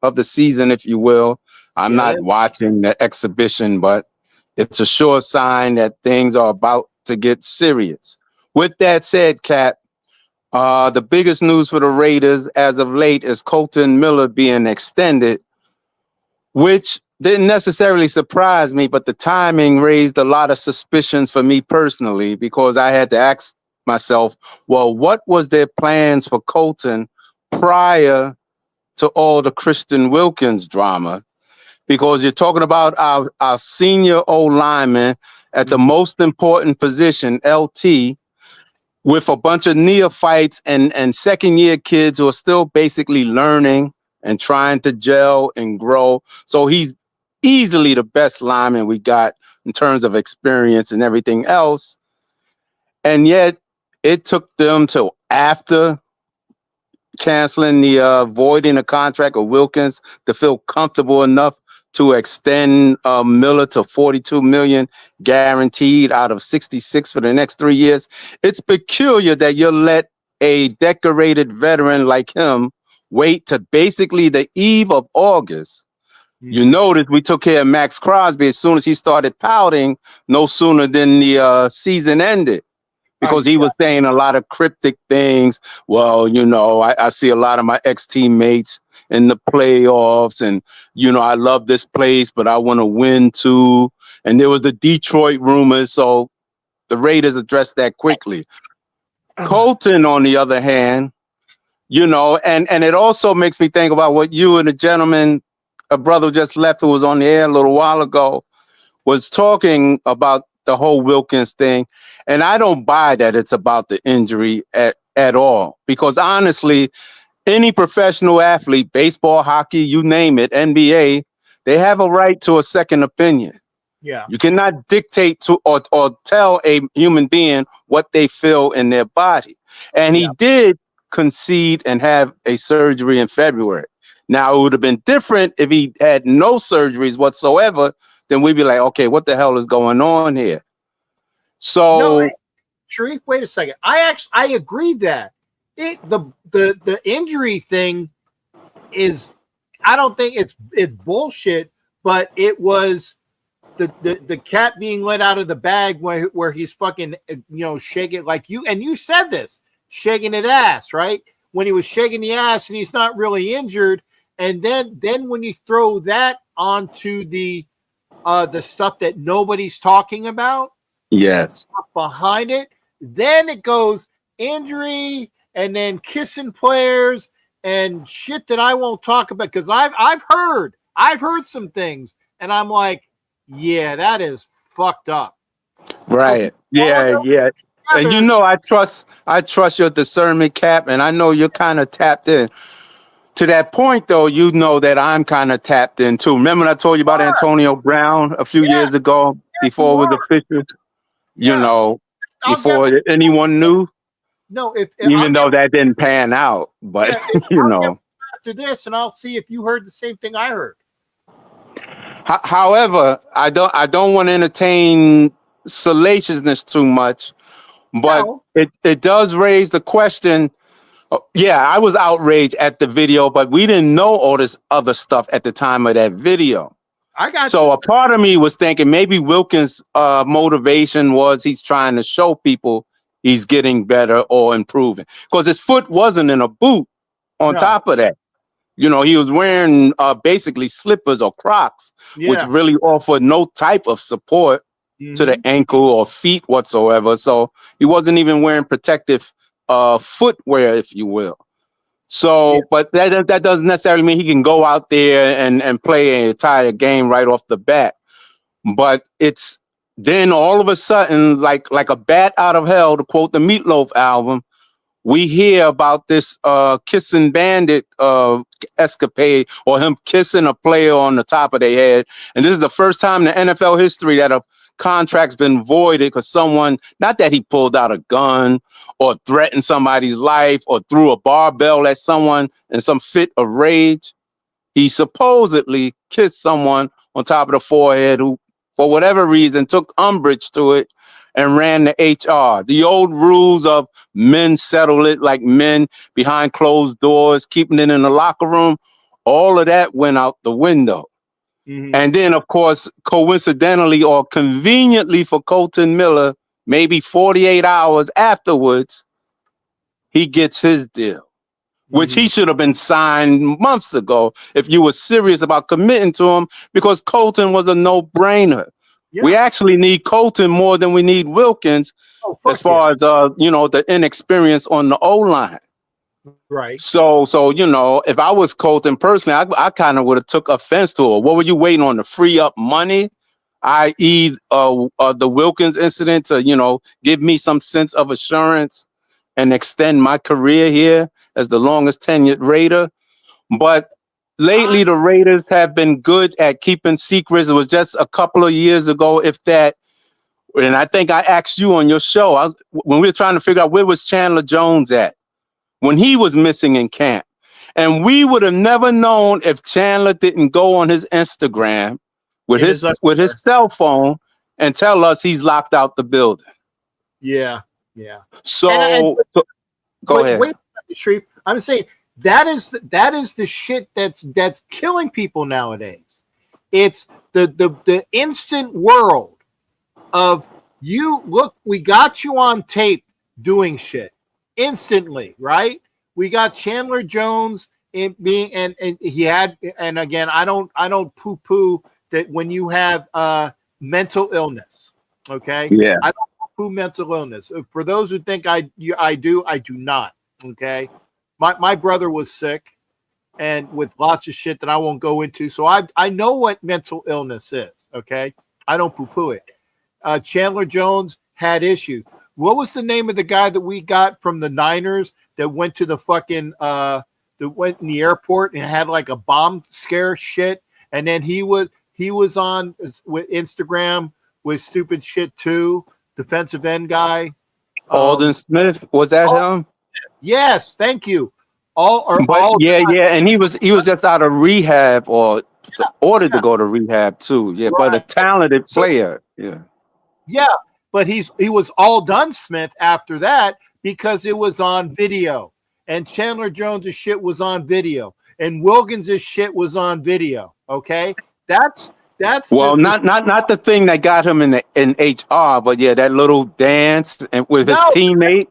of the season, if you will. I'm not watching the exhibition, but it's a sure sign that things are about to get serious. With that said, Kat, the biggest news for the Raiders as of late is Colton Miller being extended, which didn't necessarily surprise me, but the timing raised a lot of suspicions for me personally, because I had to ask myself, well, what was their plans for Colton prior to all the Christian Wilkins drama? Because you're talking about our senior O-lineman at the most important position, LT, with a bunch of neophytes and second-year kids who are still basically learning and trying to gel and grow. So he's easily the best lineman we got, in terms of experience and everything else. And yet it took them till after canceling the voiding the contract of Wilkins to feel comfortable enough to extend Miller to 42 million guaranteed out of 66 for the next 3 years. It's peculiar that you let a decorated veteran like him wait to basically the eve of August. You notice we took care of Max Crosby as soon as he started pouting, no sooner than the season ended. Because he was saying a lot of cryptic things. Well, I see a lot of my ex-teammates in the playoffs, and I love this place, but I want to win too. And there was the Detroit rumors, so the Raiders addressed that quickly. Colton, on the other hand, and it also makes me think about what you and the gentleman, a brother just left who was on the air a little while ago, was talking about the whole Wilkins thing. And I don't buy that it's about the injury at all. Because honestly, any professional athlete, baseball, hockey, you name it, NBA, they have a right to a second opinion. Yeah. You cannot dictate to or tell a human being what they feel in their body. And he did concede and have a surgery in February. Now, it would have been different if he had no surgeries whatsoever. Then we'd be like, okay, what the hell is going on here? So, Sharif, wait a second. I agree that the injury thing is, I don't think it's bullshit, but it was the cat being let out of the bag where he's fucking shaking like you said this, shaking it ass, right? When he was shaking the ass and he's not really injured, and then when you throw that onto the stuff that nobody's talking about, yes, behind it, then it goes injury and then kissing players and shit that I won't talk about, because I've heard some things and I'm like, yeah, that is fucked up. Right. So, yeah. And I trust your discernment, Cap, and I know you're kind of tapped in. To that point, though, that I'm kind of tapped in too. Remember when I told you about Antonio Brown a few years ago before it was official? Before anyone knew? No, if even though that didn't pan out, but after this, and I'll see if you heard the same thing I heard. However, I don't want to entertain salaciousness too much, but it does raise the question. Yeah, I was outraged at the video, but we didn't know all this other stuff at the time of that video. So a part of me was thinking maybe Wilkins' motivation was he's trying to show people he's getting better or improving, because his foot wasn't in a boot. On top of that, he was wearing basically slippers or Crocs, which really offered no type of support to the ankle or feet whatsoever. So he wasn't even wearing protective footwear, if you will. So, but that doesn't necessarily mean he can go out there and play an entire game right off the bat. But it's then all of a sudden, like a bat out of hell, to quote the Meatloaf album, we hear about this kissing bandit escapade, or him kissing a player on the top of their head. And this is the first time in the NFL history that a contract's been voided because someone, not that he pulled out a gun or threatened somebody's life or threw a barbell at someone in some fit of rage. He supposedly kissed someone on top of the forehead who, for whatever reason, took umbrage to it and ran the HR. The old rules of men settle it like men behind closed doors, keeping it in the locker room, all of that went out the window. And then, of course, coincidentally or conveniently for Colton Miller, maybe 48 hours afterwards, he gets his deal, which he should have been signed months ago if you were serious about committing to him, because Colton was a no-brainer. Yeah. We actually need Colton more than we need Wilkins as far as, the inexperience on the O-line. Right. So if I was Colton personally, I kind of would have took offense to it. What were you waiting on, to free up money, i.e. the Wilkins incident, to, give me some sense of assurance and extend my career here as the longest tenured Raider? But lately the Raiders have been good at keeping secrets. It was just a couple of years ago, if that. And I think I asked you on your show, when we were trying to figure out where was Chandler Jones at when he was missing in camp. And we would have never known if Chandler didn't go on his Instagram with his cell phone and tell us he's locked out the building. Yeah, yeah. So go ahead. Wait, Shreve. I'm saying that is the shit that's killing people nowadays. It's the instant world of you. Look, we got you on tape doing shit instantly, right? We got Chandler Jones and he had, and again, I don't poo-poo that when you have mental illness. Okay. Yeah. I don't poo-poo mental illness. For those who think I do not. Okay. My brother was sick and with lots of shit that I won't go into. So I know what mental illness is. Okay. I don't poo-poo it. Chandler Jones had issues. What was the name of the guy that we got from the Niners that went to the fucking that went in the airport and had like a bomb scare shit? And then he was on with Instagram with stupid shit too. Defensive end guy. Alden Smith, was that him? Yes, thank you. Yeah, and he was just out of rehab or ordered to go to rehab too. Yeah, right. But a talented player. Yeah. Yeah, but he was all done Smith after that because it was on video. And Chandler Jones' shit was on video. And Wilkins' shit was on video. Okay? That's not the thing that got him in HR, but yeah, that little dance and with his teammate.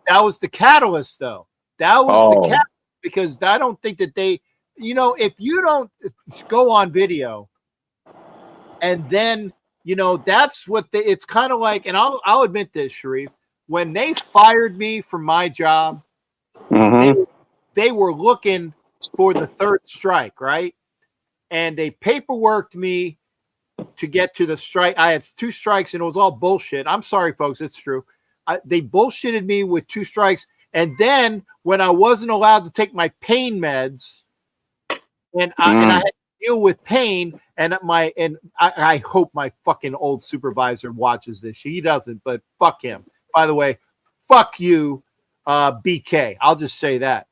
That was the catalyst, though. That was the catalyst because I don't think that they, if you don't go on video, and then that's what it's kind of like. And I'll admit this, Sharif, when they fired me from my job, they were looking for the third strike, right? And they paperworked me to get to the strike. I had 2 strikes and it was all bullshit. I'm sorry, folks. It's true. They bullshitted me with 2 strikes. And then when I wasn't allowed to take my pain meds and I had to deal with pain and I hope my fucking old supervisor watches this. He doesn't, but fuck him. By the way, fuck you, BK. I'll just say that.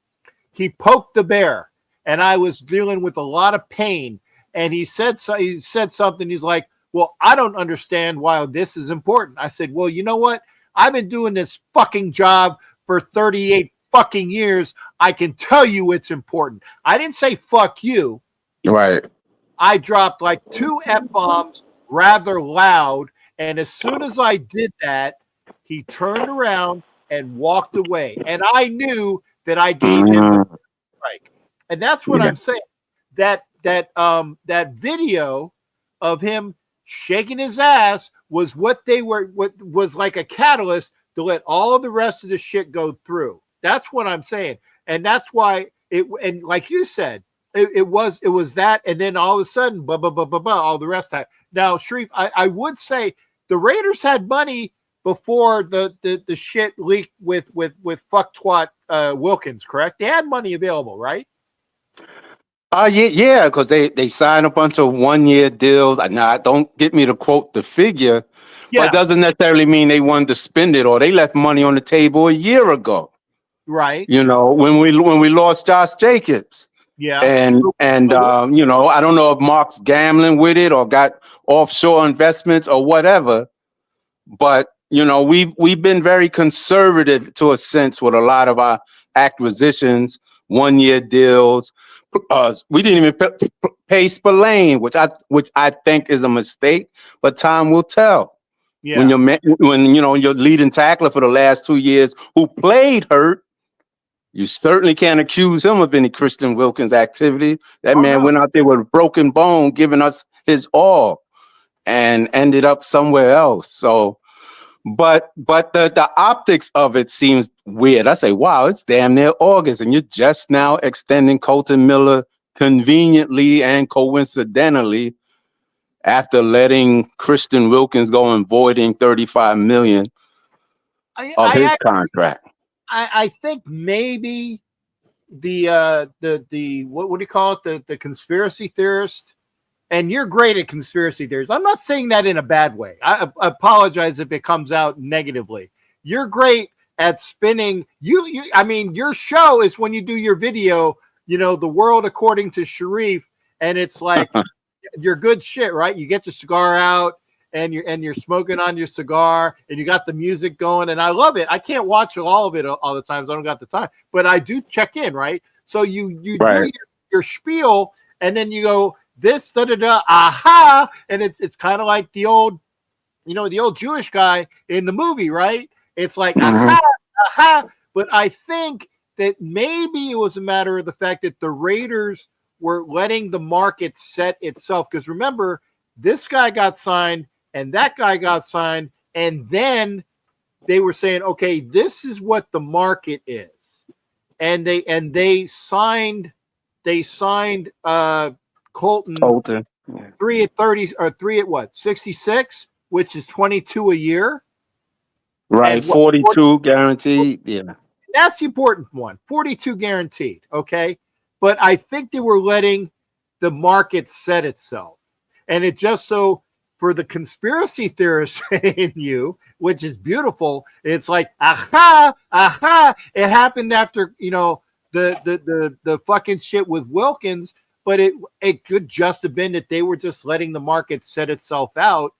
He poked the bear. And I was dealing with a lot of pain. And he said something. He's like, well, I don't understand why this is important. I said, well, you know what? I've been doing this fucking job for 38 fucking years. I can tell you it's important. I didn't say fuck you. Right. I dropped like 2 F-bombs rather loud. And as soon as I did that, he turned around and walked away. And I knew that I gave him a strike. And that's what I'm saying. That video of him shaking his ass was what was like a catalyst to let all of the rest of the shit go through. That's what I'm saying. And that's why and like you said, it was that, and then all of a sudden, all the rest of it. Now, Sharif, I would say the Raiders had money before the shit leaked with fuck twat Wilkins, correct? They had money available, right? Yeah, because they signed a bunch of 1-year deals. Now, don't get me to quote the figure, but it doesn't necessarily mean they wanted to spend it or they left money on the table a year ago. Right. When we lost Josh Jacobs. Yeah. And I don't know if Mark's gambling with it or got offshore investments or whatever, but we've been very conservative to a sense with a lot of our acquisitions, 1-year deals. We didn't even pay Spillane, which I think is a mistake, but time will tell. Yeah. When your leading tackler for the last 2 years who played hurt, you certainly can't accuse him of any Christian Wilkins activity. That man went out there with a broken bone, giving us his all, and ended up somewhere else. So, but the optics of it seems weird. I say, wow, it's damn near August, and you're just now extending Colton Miller conveniently and coincidentally after letting Christian Wilkins go and voiding $35 million of his contract. I think maybe what do you call it? The conspiracy theorist. And you're great at conspiracy theories. I'm not saying that in a bad way. I apologize if it comes out negatively. You're great at spinning. I mean, your show is when you do your video, the world according to Sharif, and it's like your good shit, right? You get your cigar out and you're smoking on your cigar and you got the music going, and I love it. I can't watch all of it all the times. I don't got the time, but I do check in, right? So you do your spiel, and then you go, this aha, and it's kind of like the old Jewish guy in the movie, right? It's like aha. But I think that maybe it was a matter of the fact that the Raiders were letting the market set itself, because remember, this guy got signed and that guy got signed, and then they were saying, okay, this is what the market is, and they signed Colton. 3 at 30 or 3 at what? 66, which is 22 a year. Right, 42 guaranteed. Yeah. That's the important one. 42 guaranteed. Okay. But I think they were letting the market set itself. And it just so for the conspiracy theorists in you, which is beautiful, it's like, aha. It happened after, the fucking shit with Wilkins. But it could just have been that they were just letting the market set itself out.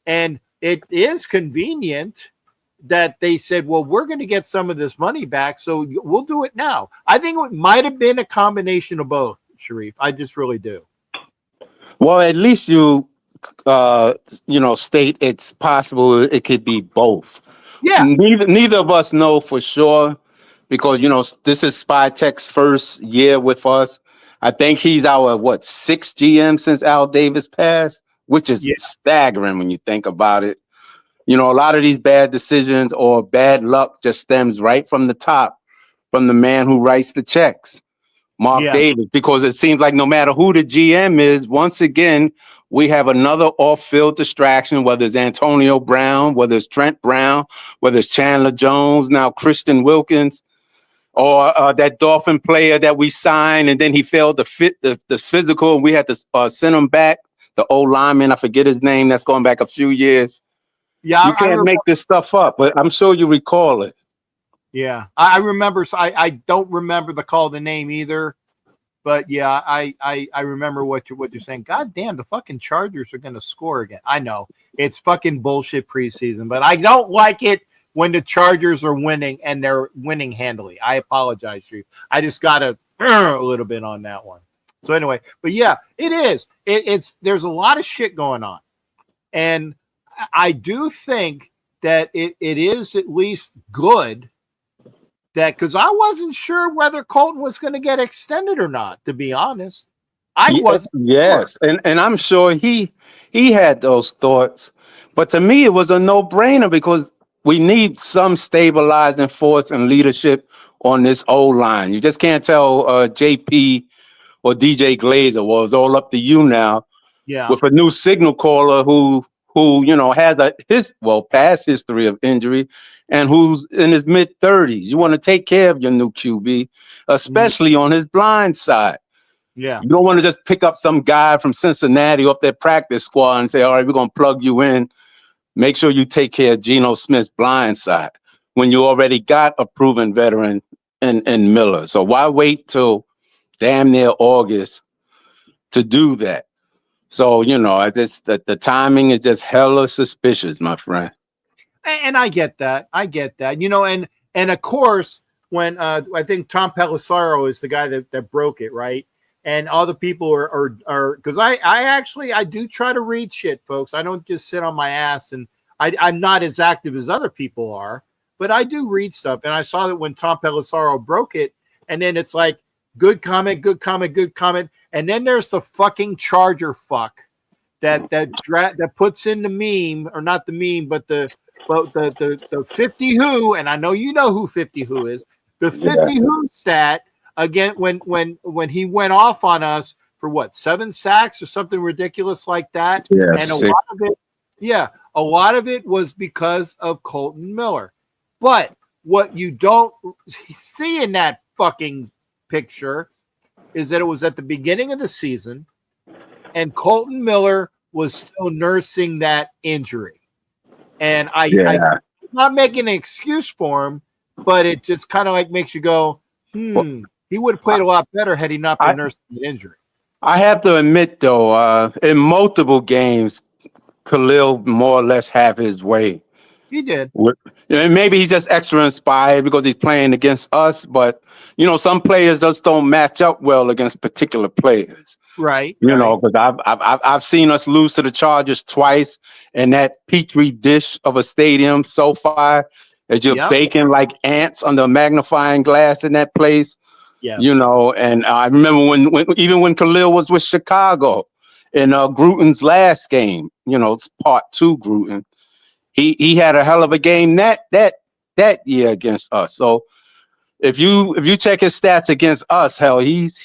And it is convenient that they said, well, we're going to get some of this money back, so we'll do it now. I think it might have been a combination of both, Sharif. I just really do. Well, at least you state it's possible it could be both. Yeah. Neither of us know for sure, because, this is Spytek's first year with us. I think he's our, 6th GM since Al Davis passed, which is staggering when you think about it. A lot of these bad decisions or bad luck just stems right from the top, from the man who writes the checks, Mark Davis, because it seems like no matter who the GM is, once again, we have another off-field distraction, whether it's Antonio Brown, whether it's Trent Brown, whether it's Chandler Jones, now Christian Wilkins, or that Dolphin player that we signed, and then he failed to fit the physical, and we had to send him back. The old lineman, I forget his name, that's going back a few years. Yeah, you can't make this stuff up, but I'm sure you recall it. Yeah, I remember. So I don't remember the name either, but yeah, I remember what you're saying. God damn, the fucking Chargers are going to score again. I know it's fucking bullshit preseason, but I don't like it when the Chargers are winning and they're winning handily. I apologize to you. I just got a little bit on that one. So anyway, but yeah, it is. There's a lot of shit going on. And I do think that it is at least good that, because I wasn't sure whether Colton was going to get extended or not, to be honest. I wasn't. Yes, sure. And I'm sure he had those thoughts. But to me, it was a no-brainer because we need some stabilizing force and leadership on this O-line. You just can't tell JP or DJ Glazer, well, it's all up to you now. Yeah. With a new signal caller who has past history of injury and who's in his mid-30s. You want to take care of your new QB, especially on his blind side. Yeah. You don't want to just pick up some guy from Cincinnati off their practice squad and say, all right, we're going to plug you in. Make sure you take care of Geno Smith's blind side when you already got a proven veteran in Miller. So why wait till damn near August to do that? So, the timing is just hella suspicious, my friend. And I get that. And of course, when I think Tom Pelissero is the guy that broke it, right? And all the people are because I do try to read shit, folks. I don't just sit on my ass, and I'm not as active as other people are, but I do read stuff. And I saw that when Tom Pelissero broke it, and then it's like, good comment. And then there's the fucking Charger fuck that puts in the meme, or not the meme, but the 50 who, and I know you know who 50 who is, the 50 who stat again when he went off on us for 7 sacks or something ridiculous like that. Yeah, and a lot of it was because of Colton Miller. But what you don't see in that fucking picture is that it was at the beginning of the season, and Colton Miller was still nursing that injury. And I'm not making an excuse for him, but it just kind of like makes you go, he would have played a lot better had he not been nursing the injury. I have to admit, though, in multiple games, Khalil more or less have his way. He did. Maybe he's just extra inspired because he's playing against us, but some players just don't match up well against particular players. Right. Because I've seen us lose to the Chargers twice in that P3 dish of a stadium so far, as you're baking like ants under a magnifying glass in that place. Yeah. And I remember when Khalil was with Chicago in Gruden's last game, it's part 2 Gruden. He had a hell of a game that year against us. So if you check his stats against us, hell, he's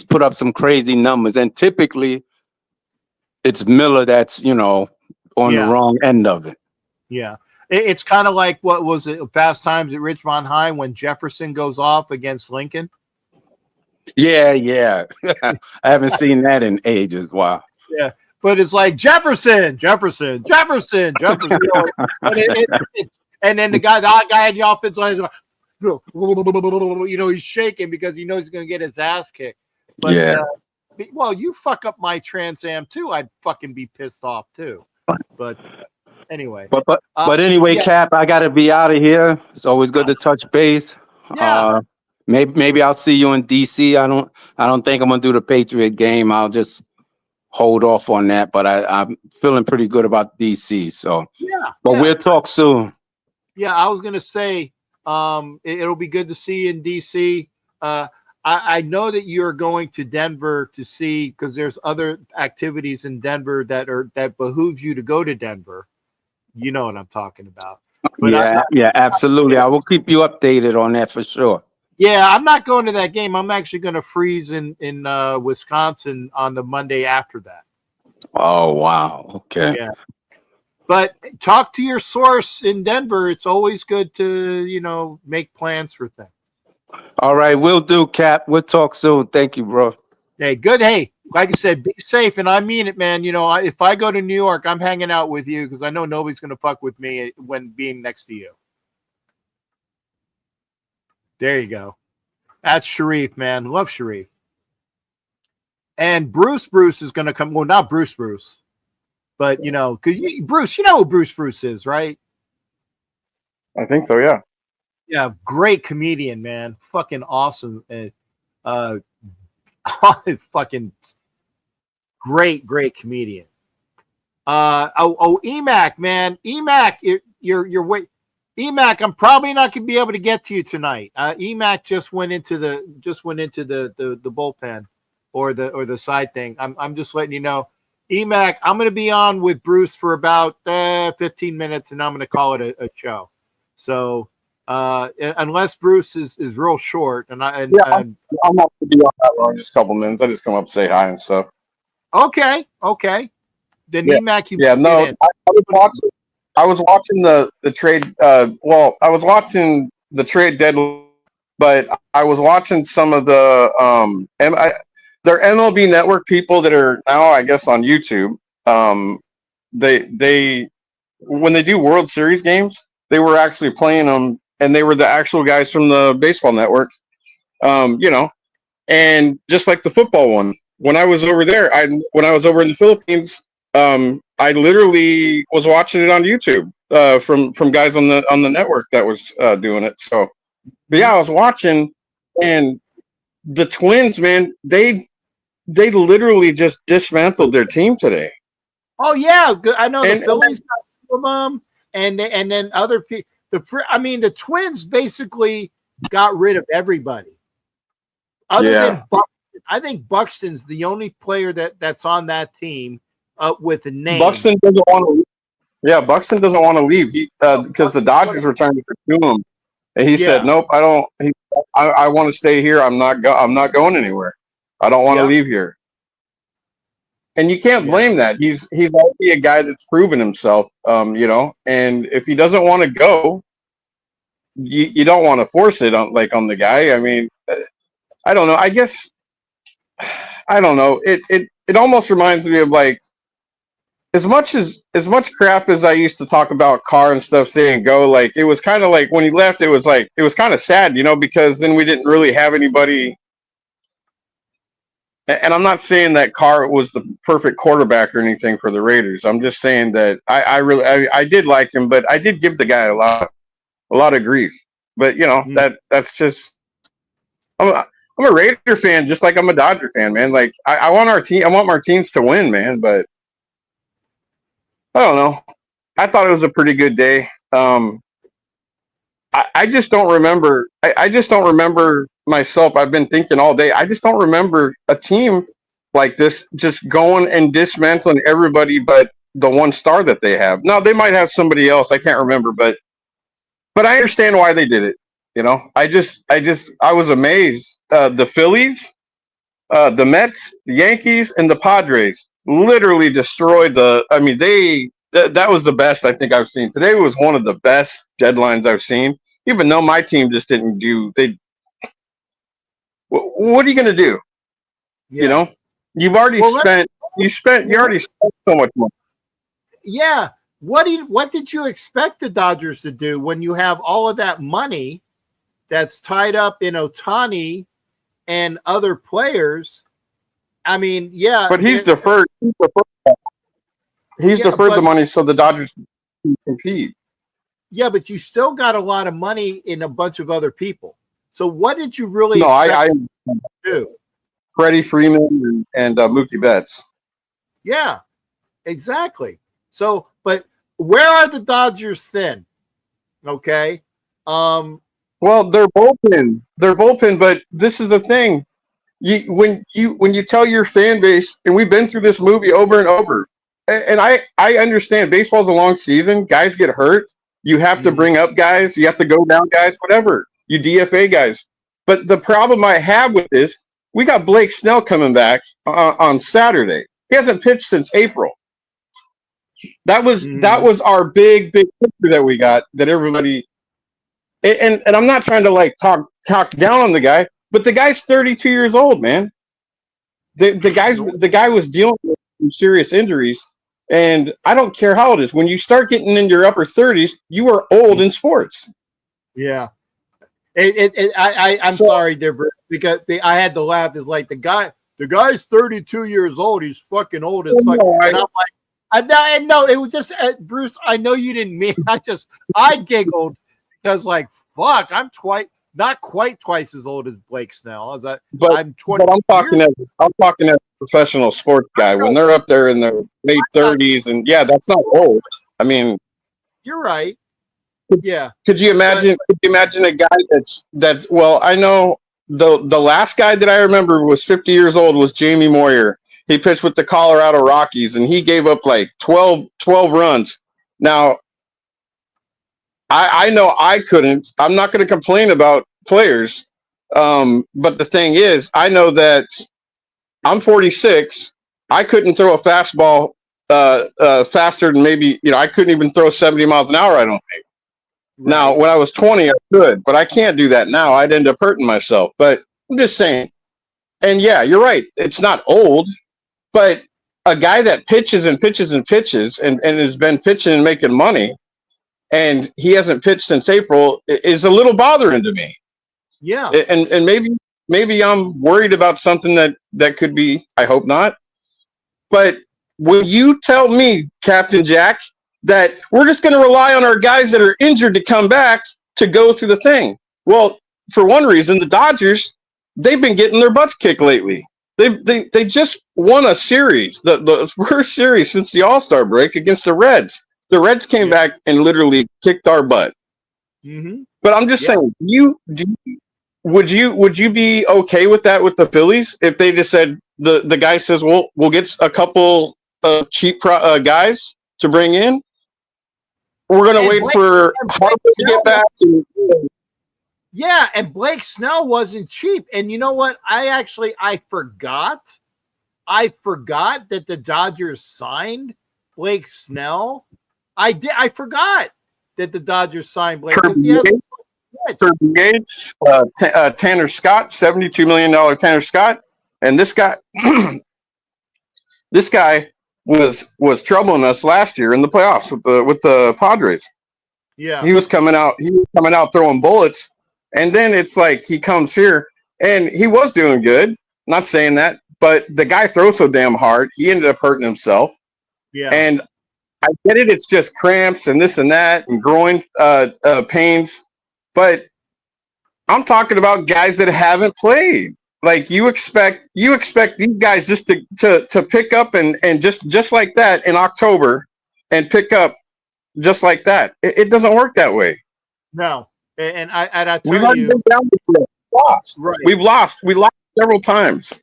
put up some crazy numbers, and typically it's Miller that's on the wrong end of it. Yeah, it's kind of like what was it, Fast Times at Ridgemont High when Jefferson goes off against Lincoln. Yeah. I haven't seen that in ages. Wow. Yeah. But it's like Jefferson. And then the guy in the offense line, he's shaking because he knows he's going to get his ass kicked. But well, you fuck up my Trans Am too, I'd fucking be pissed off too. But anyway. But anyway, Cap, I got to be out of here. It's always good to touch base. Yeah. Maybe I'll see you in DC. I don't think I'm gonna do the Patriot game. I'll just hold off on that, but I'm feeling pretty good about DC. So we'll talk soon. Yeah, I was gonna say it'll be good to see you in DC. I know that you're going to Denver to see, because there's other activities in Denver that behooves you to go to Denver. You know what I'm talking about. But Absolutely. I will keep you updated on that for sure. Yeah, I'm not going to that game. I'm actually going to freeze in Wisconsin on the Monday after that. Oh, wow. Okay. Yeah. But talk to your source in Denver. It's always good to, make plans for things. All right. We'll do, Cap. We'll talk soon. Thank you, bro. Hey, good. Hey, like I said, be safe. And I mean it, man. If I go to New York, I'm hanging out with you because I know nobody's going to fuck with me when being next to you. There you go. That's Sharif, man. Love Sharif. And Bruce is going to come. Well, not Bruce, but because Bruce, who Bruce is, right? I think so. Yeah. Yeah, great comedian, man. Fucking awesome. Fucking great comedian. Emac, man. Emac, you're wait. Emac, I'm probably not going to be able to get to you tonight. Emac just went into the bullpen or the side thing. I'm just letting you know. Emac, I'm going to be on with Bruce for about 15 minutes, and I'm going to call it a show. So unless Bruce is real short, I'm not going to be on that long, just a couple minutes. I just come up, say hi and stuff. Okay. Then Emac, I was watching the trade. I was watching the trade deadline, but I was watching some of the they're MLB Network people that are now, I guess, on YouTube. They when they do World Series games, they were actually playing them, and they were the actual guys from the Baseball Network. And just like the football one, when I was over there, when I was over in the Philippines. I literally was watching it on YouTube from guys on the network that was doing it. So, but yeah, I was watching, and the Twins, man, they literally just dismantled their team today. Oh yeah, I know the Phillies got them, and then other people. The Twins basically got rid of everybody, other than Buxton. I think Buxton's the only player that's on that team. With a name. Buxton doesn't want to leave. Yeah, Buxton doesn't want to leave because the Dodgers were trying to pursue him, and he said, "Nope, I don't. I want to stay here. I'm not going anywhere. I don't want to leave here." And you can't blame that. He's already a guy that's proven himself, and if he doesn't want to go, you don't want to force it on the guy. I mean, I don't know. I guess I don't know. It almost reminds me of like as much crap as I used to talk about Carr and stuff saying go, like it was kind of like when he left, it was kind of sad, because then we didn't really have anybody. And I'm not saying that Carr was the perfect quarterback or anything for the Raiders. I'm just saying that I did like him, but I did give the guy a lot of grief. But that's just I'm a Raider fan, just like I'm a Dodger fan, man. Like I want my teams to win, man. But I don't know. I thought it was a pretty good day. I just don't remember. I just don't remember myself. I've been thinking all day. I just don't remember a team like this just going and dismantling everybody but the one star that they have. Now they might have somebody else. I can't remember, but I understand why they did it. I was amazed. The Phillies, the Mets, the Yankees, and the Padres literally destroyed the. I mean, that was the best I think I've seen. Today was one of the best deadlines I've seen. Even though my team just didn't do. What are you going to do? Yeah. You've already spent. You already spent so much money. Yeah. What did you expect the Dodgers to do when you have all of that money that's tied up in Ohtani and other players? I mean, yeah. But he's deferred. He's deferred the money so the Dodgers can compete. Yeah, but you still got a lot of money in a bunch of other people. So what did you really expect to do? Freddie Freeman and Mookie Betts. Yeah, exactly. So, but where are the Dodgers thin? Okay. Well, they're bullpen. They're bullpen, but this is the thing. When you tell your fan base, and we've been through this movie over and over, and I understand baseball's a long season. Guys get hurt. You have to bring up guys. You have to go down guys. Whatever. You DFA guys. But the problem I have with this, we got Blake Snell coming back on Saturday. He hasn't pitched since April. That was our big picture that we got. That everybody. And I'm not trying to like talk down on the guy, but the guy's 32 years old, man. The guy was dealing with some serious injuries, and I don't care how it is. When you start getting in your upper 30s, you are old in sports. Yeah. I'm sorry, Deborah, because I had to laugh. It's like the guy's 32 years old. He's fucking old as fuck. And I'm like, no, it was just Bruce. I know you didn't mean. I giggled because like fuck, I'm not quite twice as old as Blake Snell. But I'm 20. But I'm talking as a professional sports guy. When they're up there in their late 30s, and yeah, that's not old. I mean, you're right. Yeah. Could you imagine a guy that's well, I know the last guy that I remember was 50 years old was Jamie Moyer. He pitched with the Colorado Rockies and he gave up like 12 runs. Now I know I couldn't. I'm not going to complain about players. But the thing is, I know that I'm 46. I couldn't throw a fastball faster than maybe, I couldn't even throw 70 miles an hour, I don't think. Right. Now, when I was 20, I could, but I can't do that now. I'd end up hurting myself. But I'm just saying. And yeah, you're right. It's not old, but a guy that pitches and pitches and pitches and has been pitching and making money, and he hasn't pitched since April is a little bothering to me. Yeah. And maybe I'm worried about something that could be, I hope not. But when you tell me, Captain Jack, that we're just going to rely on our guys that are injured to come back to go through the thing. Well, for one reason, the Dodgers, they've been getting their butts kicked lately. They just won a series, the first series since the All-Star break against the Reds. The Reds came back and literally kicked our butt. Mm-hmm. But I'm just saying, would you be okay with that with the Phillies if they just said the guy says, well, we'll get a couple cheap guys to bring in. We're going to wait for Harper to get back. Yeah, and Blake Snell wasn't cheap. And you know what? I forgot. I forgot that the Dodgers signed Blake Snell. I forgot that the Dodgers signed Blake. for Gates, Tanner Scott, $72 million Tanner Scott, and this guy, this guy was troubling us last year in the playoffs with the Padres. Yeah, he was coming out throwing bullets, and then it's like he comes here and he was doing good. Not saying that, but the guy throws so damn hard, he ended up hurting himself. yeah, And I get it; it's just cramps and this and that and groin pains, but I'm talking about guys that haven't played. Like you expect these guys just to pick up and just like that in October and pick up just like that. It doesn't work that way. no, and I We've tell already you, been down before. Lost. right? We lost several times.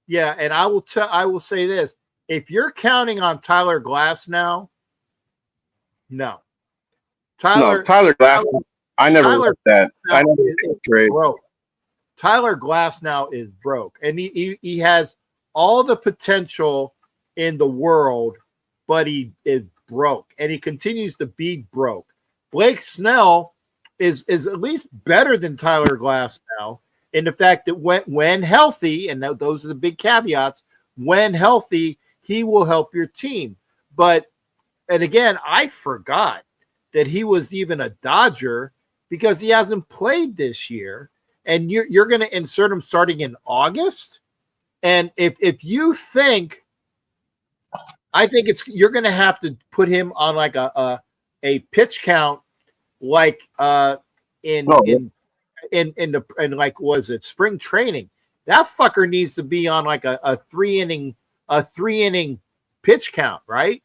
Yeah, and I will say this: if you're counting on Tyler Glass now, no, Tyler Glass. I never looked that. I never trade. Broke. Tyler Glass now is broke, and he has all the potential in the world, but he is broke, and he continues to be broke. Blake Snell is at least better than Tyler Glass now, in the fact that when healthy, and those are the big caveats, when healthy, he will help your team. But, and again, I forgot that he was even a Dodger because he hasn't played this year. And you're going to insert him starting in August. And if you think, I think you're going to have to put him on like a pitch count, like in like, was it spring training? That fucker needs to be on like a three inning pitch count, right?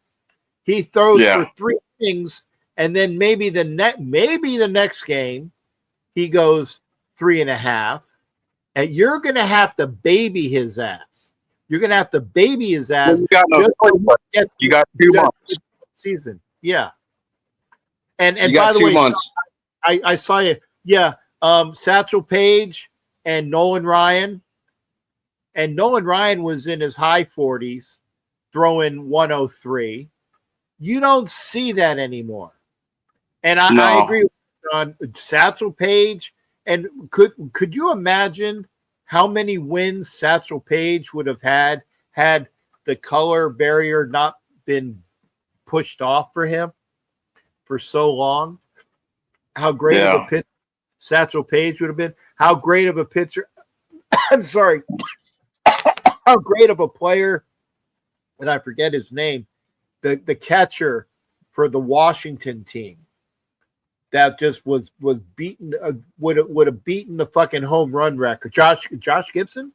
He throws for 3 innings, and then maybe the next game he goes 3.5, and you're going to have to baby his ass. You're going to have to baby his ass. You got 2 months season, yeah. And by the way, months. I saw you, yeah. Satchel Paige and Nolan Ryan, was in his high 40s, throwing 103. You don't see that anymore, and I agree with you on Satchel Paige. And could you imagine how many wins Satchel Paige would have had the color barrier not been pushed off for him for so long? How great of a pitcher Satchel Paige would have been. How great of a pitcher. I'm sorry. How great of a player, and I forget his name, the catcher for the Washington team. That just was beaten, would have beaten the fucking home run record. Josh Gibson,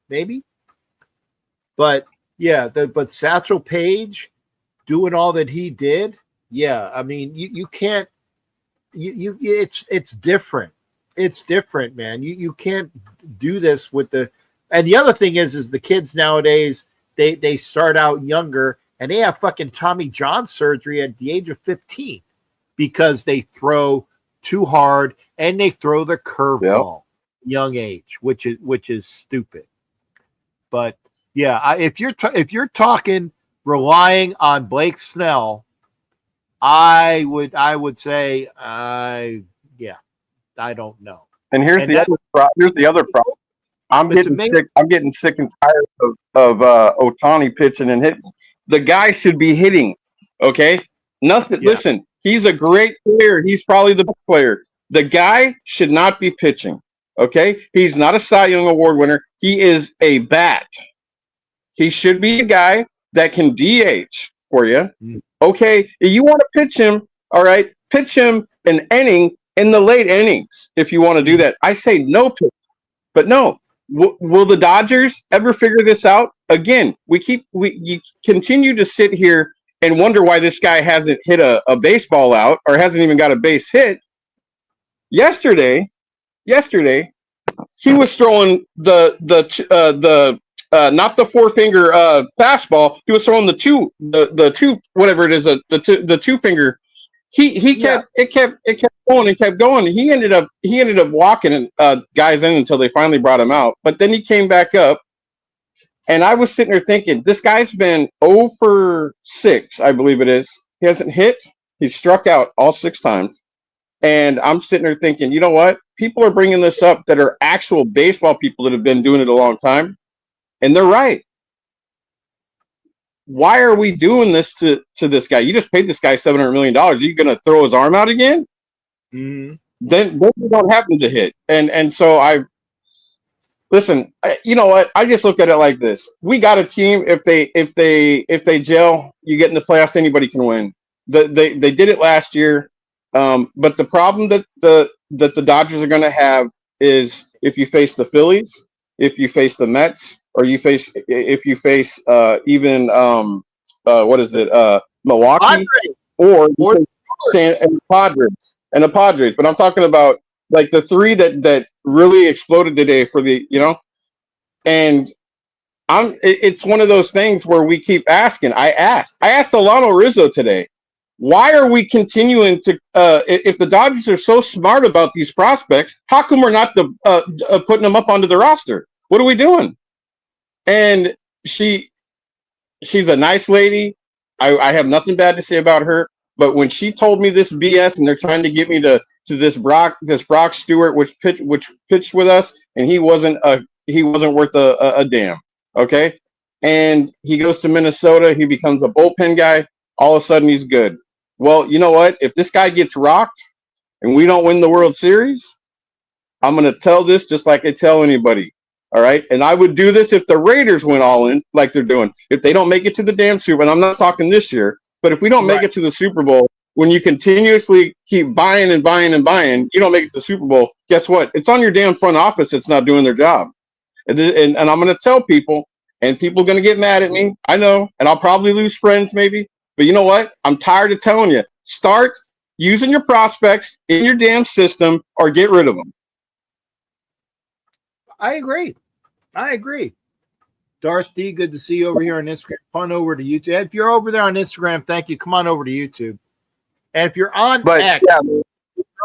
maybe. But yeah, but Satchel Paige doing all that he did, yeah. I mean, you can't. It's different. It's different, man. You can't do this with the. And the other thing is the kids nowadays they start out younger and they have fucking Tommy John surgery at the age of 15. Because they throw too hard and they throw the curveball young age, which is stupid. But yeah, if you're talking relying on Blake Snell, I would say I don't know. And here's the other problem. I'm getting sick and tired of Ohtani pitching and hitting. The guy should be hitting. Okay, nothing. Yeah. Listen. He's a great player. He's probably the best player. The guy should not be pitching, okay? He's not a Cy Young Award winner. He is a bat. He should be a guy that can DH for you. Okay, if you want to pitch him, all right, pitch him an inning in the late innings if you want to do that. I say no pitch. But no, will the Dodgers ever figure this out? Again, you continue to sit here and wonder why this guy hasn't hit a baseball out or hasn't even got a base hit. Yesterday, he was throwing the not the 4-finger fastball. He was throwing the two whatever it is the 2-finger. He kept going and kept going. He ended up walking guys in until they finally brought him out. But then he came back up. And I was sitting there thinking, this guy's been 0 for 6, I believe it is. He hasn't hit. He's struck out all 6 times. And I'm sitting there thinking, you know what? People are bringing this up that are actual baseball people that have been doing it a long time, and they're right. Why are we doing this to this guy? You just paid this guy $700 million. Are you going to throw his arm out again? Mm-hmm. Then we don't have him to hit. And so listen. You know what? I just look at it like this: we got a team. If they gel, you get in the playoffs. Anybody can win. They did it last year. But the problem that the Dodgers are going to have is if you face the Phillies, if you face the Mets, or if you face even what is it, Milwaukee, or and the Padres. But I'm talking about like the three that really exploded today for and it's one of those things where we keep asking. I asked Alano Rizzo today, why are we continuing to if the Dodgers are so smart about these prospects, how come we're not putting them up onto the roster? What are we doing? And she's a nice lady. I have nothing bad to say about her. But when she told me this BS and they're trying to get me to this Brock Stewart, which pitched with us, and he wasn't worth a damn. Okay, and he goes to Minnesota. He becomes a bullpen guy. All of a sudden, he's good. Well, you know what? If this guy gets rocked and we don't win the World Series, I'm going to tell this just like I tell anybody. All right. And I would do this if the Raiders went all in like they're doing. If they don't make it to the damn Super, and I'm not talking this year, but if we don't make it to the Super Bowl, when you continuously keep buying and buying and buying, you don't make it to the Super Bowl. Guess what? It's on your damn front office that's not doing their job. And I'm going to tell people, and people are going to get mad at me. I know. And I'll probably lose friends maybe. But you know what? I'm tired of telling you. Start using your prospects in your damn system or get rid of them. I agree. Darth D, good to see you over here on Instagram. Come on over to YouTube. If you're over there on Instagram, thank you. Come on over to YouTube. And if you're on X,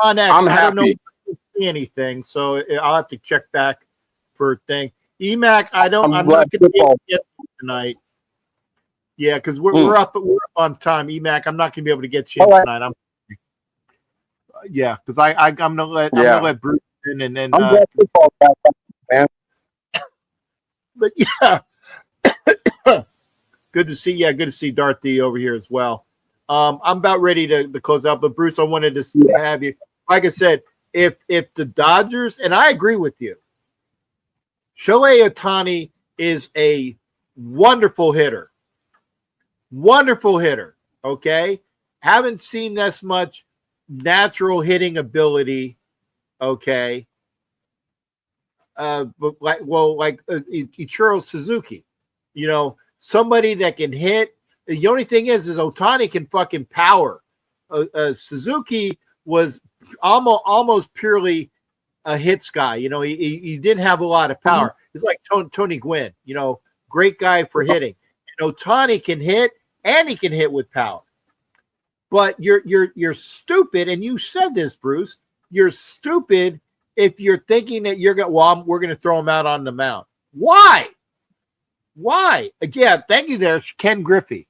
I'm happy. I don't know if you see anything, so I'll have to check back for a thing. EMAC, I'm not going to be able to get tonight. Yeah, because we're up on time. EMAC, I'm not going to be able to get you in tonight. Because I'm gonna let Bruce in and then. Man. But yeah, good to see Darth D over here as well. I'm about ready to close out, but Bruce, I wanted to have you. Like I said, if the Dodgers, and I agree with you, Shohei Ohtani is a wonderful hitter. Okay, haven't seen this much natural hitting ability. Okay. But like Ichiro Suzuki, somebody that can hit. The only thing is Ohtani can fucking power. Suzuki was almost purely a hits guy. He didn't have a lot of power. It's like Tony Gwynn, great guy for hitting. And Ohtani can hit, and he can hit with power. But you're stupid, and you said this, Bruce. You're stupid if you're thinking that we're going to throw him out on the mound. Why? Again, thank you there, Ken Griffey.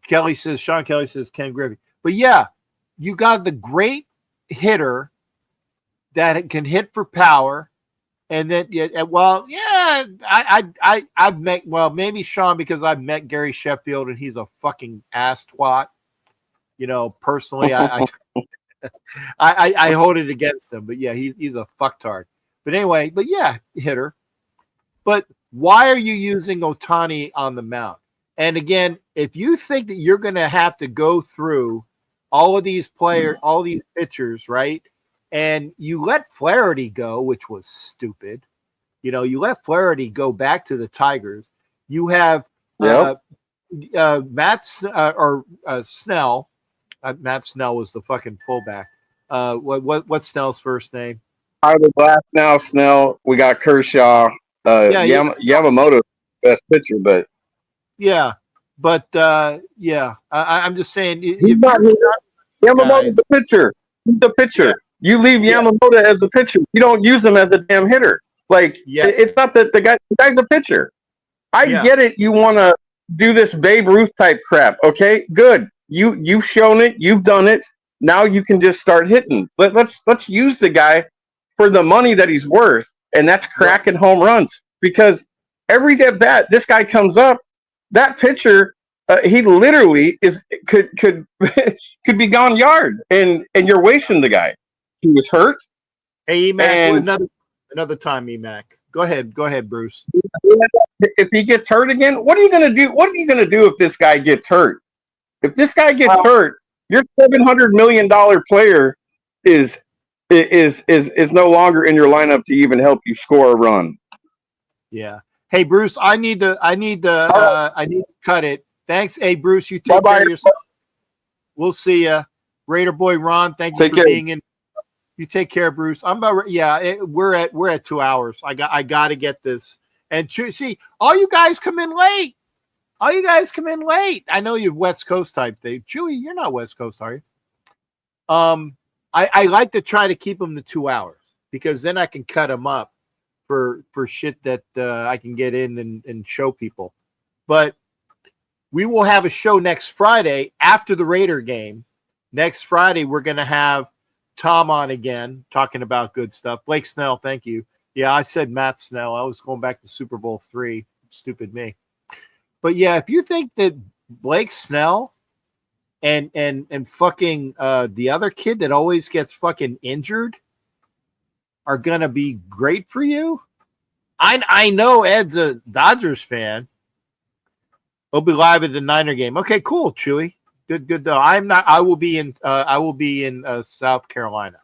Sean Kelly says Ken Griffey. But yeah, you got the great hitter that can hit for power. And then, I've met, maybe Sean, because I've met Gary Sheffield and he's a fucking ass twat. Personally, I hold it against him, but yeah, he's a fucktard. But anyway, hitter. But why are you using Ohtani on the mound? And again, if you think that you're going to have to go through all of these players, all these pitchers, right? And you let Flaherty go, which was stupid. You let Flaherty go back to the Tigers. You have Snell. Matt Snell was the fucking fullback. What's Snell's first name? Tyler Glasnow, Snell. We got Kershaw. Yamamoto, best pitcher, but I'm just saying. Yamamoto's the pitcher. He's the pitcher. Yeah. You leave Yamamoto as a pitcher. You don't use him as a damn hitter. It's not that the guy's a pitcher. I get it. You want to do this Babe Ruth type crap. Okay, good. You've shown it. You've done it. Now you can just start hitting. Let's use the guy for the money that he's worth, and that's cracking home runs. Because every at bat, this guy comes up, that pitcher, he literally could could be gone yard, and you're wasting the guy. He was hurt. Hey, Emac, And another time, Emac. Go ahead, Bruce. if he gets hurt again, what are you gonna do? What are you gonna do if this guy gets hurt? If this guy gets hurt, your $700 million player is no longer in your lineup to even help you score a run. Yeah. Hey, Bruce, I need to cut it. Thanks. Hey, Bruce, you take Bye-bye. care of yourself. We'll see ya. Raider boy Ron, thank you for being in. You take care, Bruce. I'm about we're at 2 hours. I got to get this. And see, all you guys come in late. I know you're West Coast type thing. Chewy, you're not West Coast, are you? I like to try to keep them to 2 hours because then I can cut them up for shit that I can get in and show people. But we will have a show next Friday after the Raider game. Next Friday, we're going to have Tom on again, talking about good stuff. Blake Snell, thank you. Yeah, I said Matt Snell. I was going back to Super Bowl III. Stupid me. But yeah, if you think that Blake Snell and fucking the other kid that always gets fucking injured are gonna be great for you, I know Ed's a Dodgers fan. He'll be live at the Niner game. Okay, cool, Chewy. Good though. I'm not. I will be in South Carolina.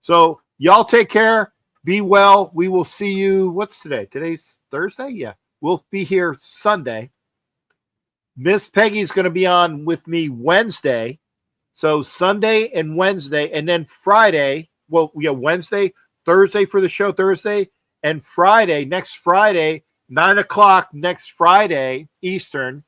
So y'all take care. Be well. We will see you. What's today? Today's Thursday. Yeah. We'll be here Sunday. Miss Peggy's going to be on with me Wednesday. So Sunday and Wednesday, and then Friday. Well, we have Wednesday, Thursday for the show Thursday, and Friday, next Friday, 9 o'clock next Friday, Eastern.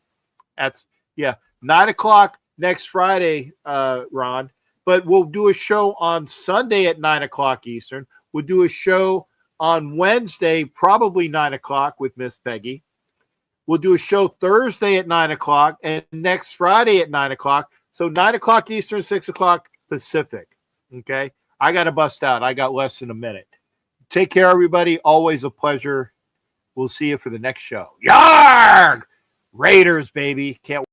That's, 9 o'clock next Friday, Ron. But we'll do a show on Sunday at 9 o'clock Eastern. We'll do a show on Wednesday, probably 9 o'clock with Miss Peggy. We'll do a show Thursday at 9 o'clock and next Friday at 9 o'clock. So 9 o'clock Eastern, 6 o'clock Pacific. Okay. I got to bust out. I got less than a minute. Take care, everybody. Always a pleasure. We'll see you for the next show. Yarg! Raiders, baby. Can't